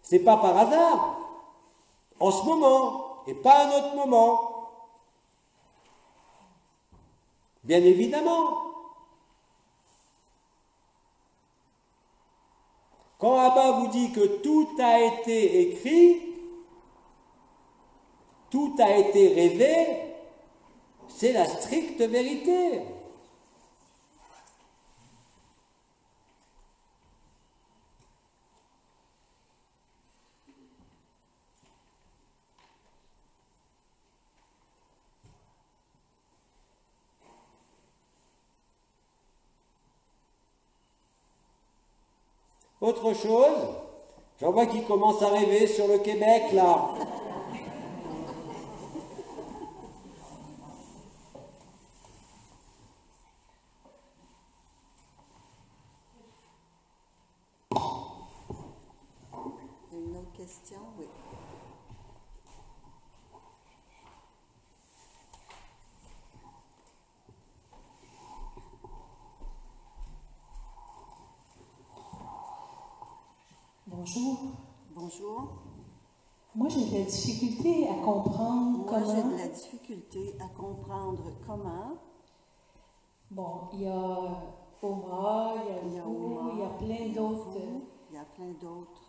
c'est pas par hasard. En ce moment, et pas à un autre moment. Bien évidemment. Quand Abba vous dit que tout a été écrit, tout a été rêvé, c'est la stricte vérité. Autre chose, j'en vois qui commencent à rêver sur le Québec, là. Une autre question? Oui. Bonjour. Bonjour. Moi, j'ai de la difficulté à comprendre Moi, j'ai comment... de la difficulté à comprendre comment. Bon, il y a Omar, il y a vous, Omar, il y a plein il y a d'autres vous, il y a plein d'autres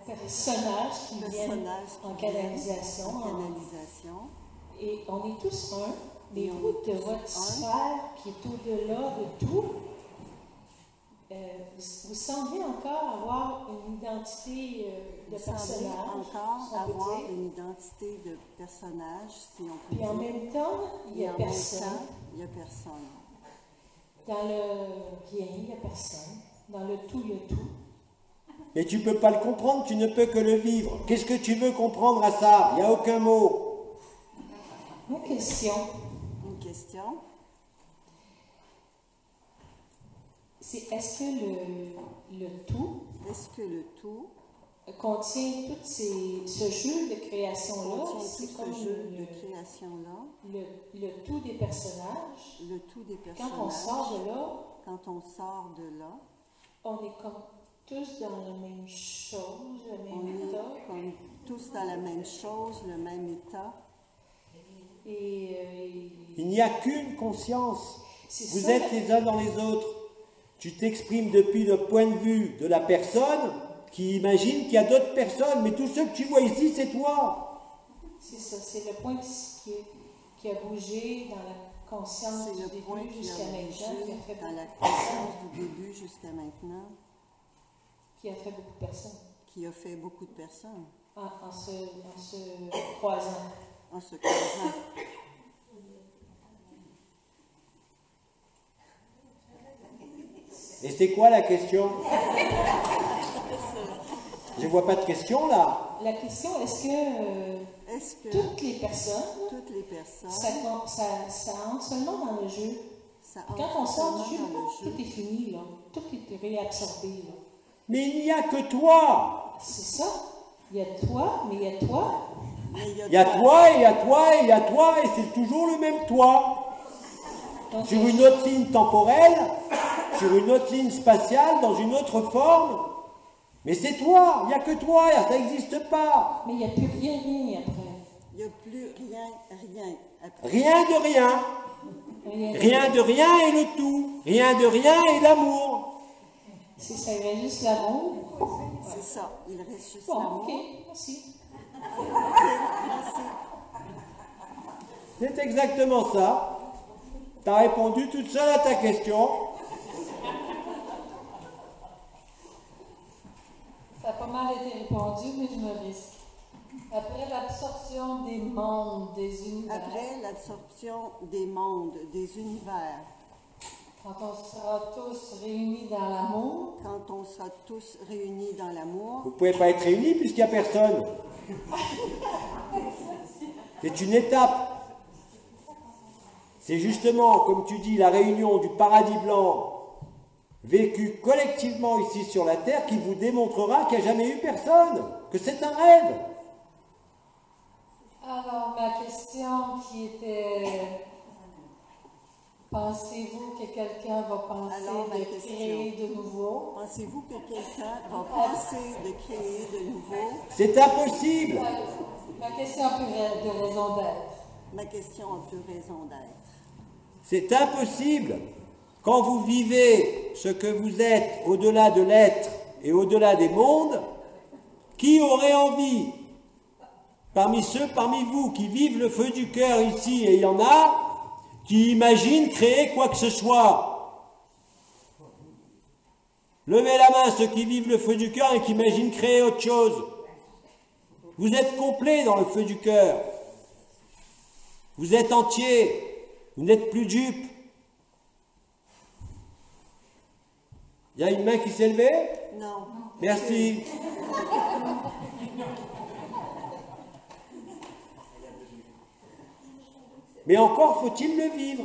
personnages qui viennent personnages en qui viennent canalisation. en canalisation. Et on est tous un, mais Et on vous, est de tous votre un. sphère qui est au-delà de tout, vous semblez encore avoir une identité de Vous semblez personnage, encore si on peut avoir dire. une identité de personnage, si on peut Puis en dire. même temps, il n'y Et a en même personne. temps, il n'y a personne. Dans le rien, il n'y a personne. Dans le tout. Mais tu ne peux pas le comprendre, tu ne peux que le vivre. Qu'est-ce que tu veux comprendre à ça? Il n'y a aucun mot. Ma question, Une question? c'est est-ce que le tout Est-ce que le tout contient tout ce jeu de création-là? contient C'est tout comme ce jeu de création-là, le tout des personnages. le tout des Quand on personnages? sort de là, Quand on sort de là, on est comme tous dans la même chose, le on même est état. comme tous dans la même chose, le même état. Et Il n'y a qu'une conscience. c'est Vous ça, êtes les uns dans les autres. Tu t'exprimes depuis le point de vue de la personne qui imagine qu'il y a d'autres personnes, mais tout ce que tu vois ici, c'est toi. c'est ça, c'est le point qui a bougé dans la conscience C'est du le point début qui jusqu'à a maintenant, qui a bougé fait dans la beaucoup de conscience personnes. du début jusqu'à maintenant, Qui a fait beaucoup de personnes qui a fait beaucoup de personnes en se croisant. en se croisant. Et c'est quoi la question? Je ne vois pas de question là. La question, est-ce que Est-ce que toutes les personnes, toutes les personnes, ça entre seulement dans le jeu? ça Quand on sort du jeu, seulement dans le tout est fini, là. Tout est réabsorbé, là. Mais il n'y a que toi. C'est ça. Il y a toi, mais il y a toi. Mais Il y a toi, et il y a toi, et il y a toi, et c'est toujours le même toi. Donc, Sur une autre ligne temporelle, sur une autre ligne spatiale, dans une autre forme. Mais c'est toi, il n'y a que toi, ça n'existe pas. mais il n'y a plus rien après. Il n'y a plus rien après. Rien de rien. Rien de rien est le tout. Rien de rien est l'amour. Si ça irait juste l'amour. C'est ça, il reste juste Bon, l'amour. ok, merci. Merci. C'est exactement ça. Tu as répondu toute seule à ta question. Ça a pas mal été répondu, mais je me risque. Après l'absorption des mondes, des univers, Après l'absorption des mondes, des univers, quand on sera tous réunis dans l'amour, quand on sera tous réunis dans l'amour, Vous ne pouvez pas être réunis puisqu'il n'y a personne. C'est une étape. C'est justement, comme tu dis, la réunion du paradis blanc vécu collectivement ici sur la Terre qui vous démontrera qu'il n'y a jamais eu personne, que c'est un rêve. alors ma question qui était, pensez-vous que quelqu'un va penser Alors, ma de question. créer de nouveau? pensez-vous que quelqu'un va penser de créer de nouveau? C'est impossible. Ma question a plus de raison d'être. Ma question a plus raison d'être. C'est impossible. Quand vous vivez ce que vous êtes au-delà de l'être et au-delà des mondes, qui aurait envie, parmi ceux, parmi vous qui vivent le feu du cœur ici, et il y en a, qui imaginent créer quoi que ce soit? Levez la main ceux qui vivent le feu du cœur et qui imaginent créer autre chose. Vous êtes complet dans le feu du cœur. Vous êtes entier. Vous n'êtes plus dupe. Il y a une main qui s'est levée? Non. Merci. Mais encore faut-il le vivre.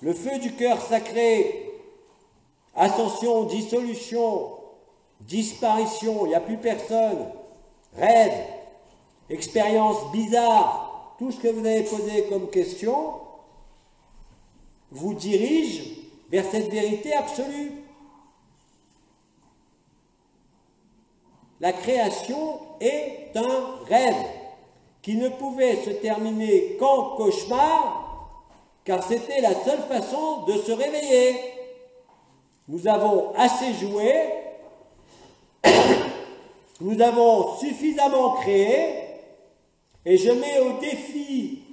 Le feu du cœur sacré, ascension, dissolution, disparition, il n'y a plus personne, rêve, expérience bizarre, tout ce que vous avez posé comme question vous dirige vers cette vérité absolue. La création est un rêve qui ne pouvait se terminer qu'en cauchemar, car c'était la seule façon de se réveiller. Nous avons assez joué, nous avons suffisamment créé, et je mets au défi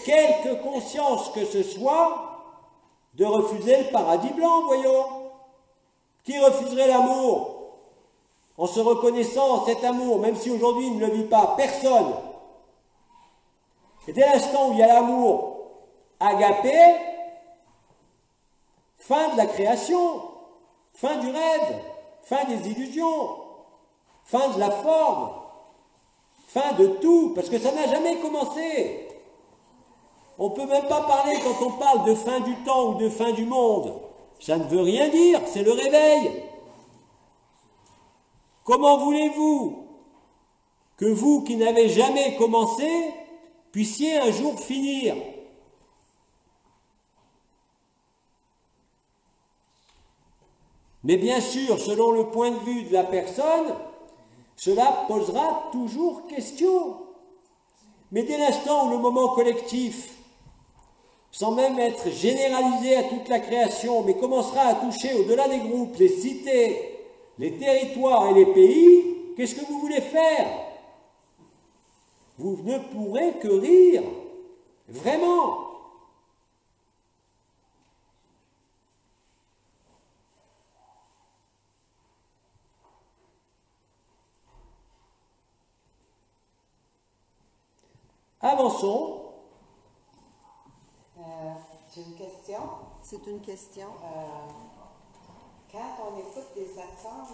quelque conscience que ce soit de refuser le paradis blanc, voyons. Qui refuserait l'amour en se reconnaissant en cet amour, même si aujourd'hui il ne le vit pas? Personne. Et dès l'instant où il y a l'amour agapé, fin de la création, fin du rêve, fin des illusions, fin de la forme, fin de tout, parce que ça n'a jamais commencé. On ne peut même pas parler, quand on parle de fin du temps ou de fin du monde, ça ne veut rien dire, c'est le réveil. Comment voulez-vous que vous, qui n'avez jamais commencé, puissiez un jour finir? Mais bien sûr, selon le point de vue de la personne, cela posera toujours question. Mais dès l'instant où le moment collectif, sans même être généralisé à toute la création, mais commencera à toucher au-delà des groupes, les cités, les territoires et les pays, qu'est-ce que vous voulez faire? Vous ne pourrez que rire, vraiment. Avançons. J'ai une question. C'est une question. Quand on écoute des satsangs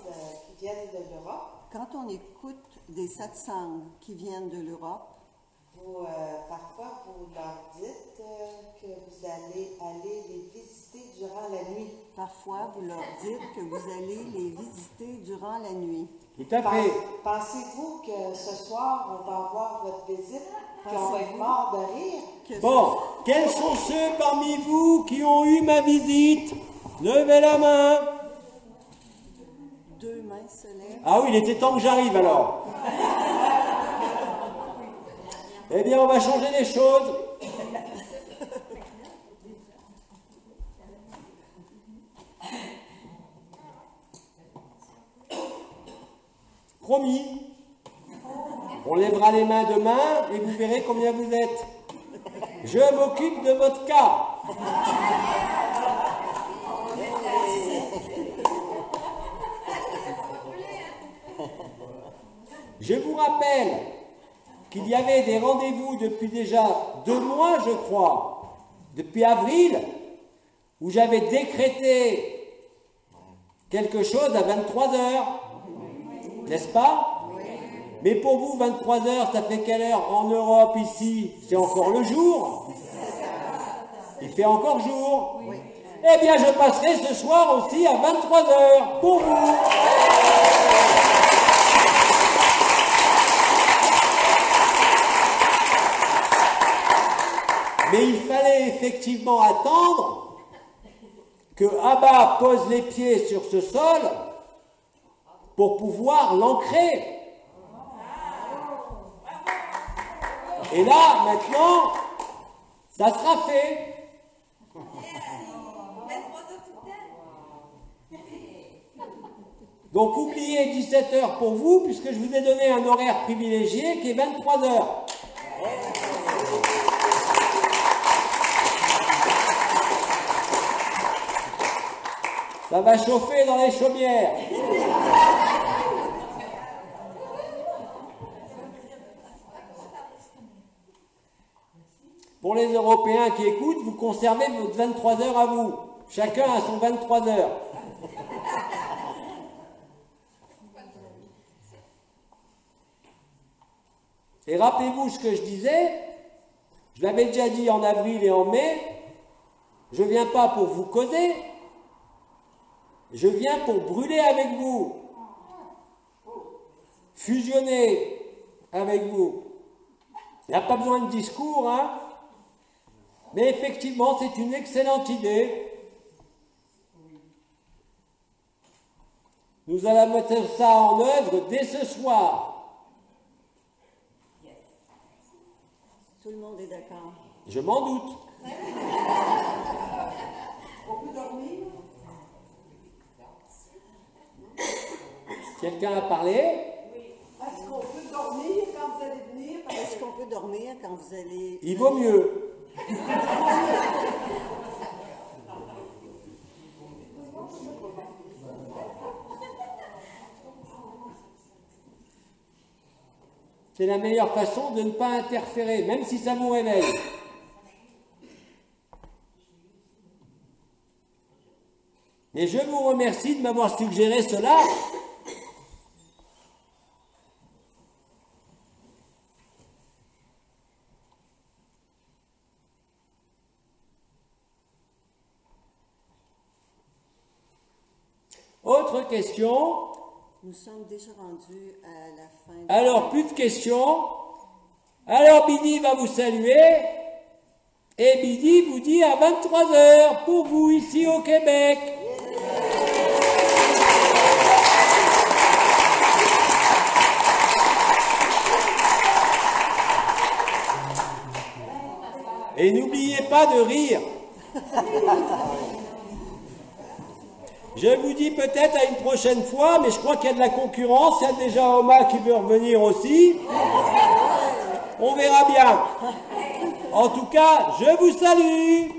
qui viennent de l'Europe, Quand on écoute des satsangs qui viennent de l'Europe, vous, parfois vous leur dites que vous vous allez aller les visiter durant la nuit. Parfois, vous leur dites que vous allez les visiter durant la nuit. Tout à fait. Pensez-vous que ce soir, on va avoir votre visite, qu'on va être mort de rire? Bon, quels sont ceux parmi vous qui ont eu ma visite? Levez la main. 2 mains se lèvent. Ah oui, il était temps que j'arrive alors. Eh bien, on va changer les choses. Promis. On lèvera les mains demain et vous verrez combien vous êtes. Je m'occupe de votre cas. Je vous rappelle qu'il y avait des rendez-vous depuis déjà 2 mois, je crois, depuis avril, où j'avais décrété quelque chose à 23 heures, n'est-ce pas? Mais pour vous, 23 heures, ça fait quelle heure en Europe ici? C'est encore le jour? Il fait encore jour? Eh bien, je passerai ce soir aussi à 23 heures pour vous. Mais il fallait effectivement attendre que Abba pose les pieds sur ce sol pour pouvoir l'ancrer. Et là, maintenant, ça sera fait. Donc oubliez 17 heures pour vous, puisque je vous ai donné un horaire privilégié qui est 23 heures. Ça va chauffer dans les chaumières. Pour les Européens qui écoutent, vous conservez votre 23 heures à vous. Chacun a son 23 heures. Et rappelez-vous ce que je disais, je l'avais déjà dit en avril et en mai, je ne viens pas pour vous causer, je viens pour brûler avec vous, fusionner avec vous. Il n'y a pas besoin de discours, hein? Mais effectivement, c'est une excellente idée. Nous allons mettre ça en œuvre dès ce soir. Tout le monde est d'accord. Je m'en doute. On peut dormir? Quelqu'un a parlé? Est-ce qu'on peut dormir quand vous allez venir? Est-ce qu'on peut dormir quand vous allez... Il vaut mieux. C'est la meilleure façon de ne pas interférer, même si ça vous réveille. Et je vous remercie de m'avoir suggéré cela. Autre question? Nous sommes déjà rendus à la fin. Alors, plus de questions. Alors, Bidi va vous saluer. Et Bidi vous dit à 23 heures pour vous ici au Québec. Et n'oubliez pas de rire. Je vous dis peut-être à une prochaine fois, mais je crois qu'il y a de la concurrence. Il y a déjà Oma qui veut revenir aussi. On verra bien. En tout cas, je vous salue.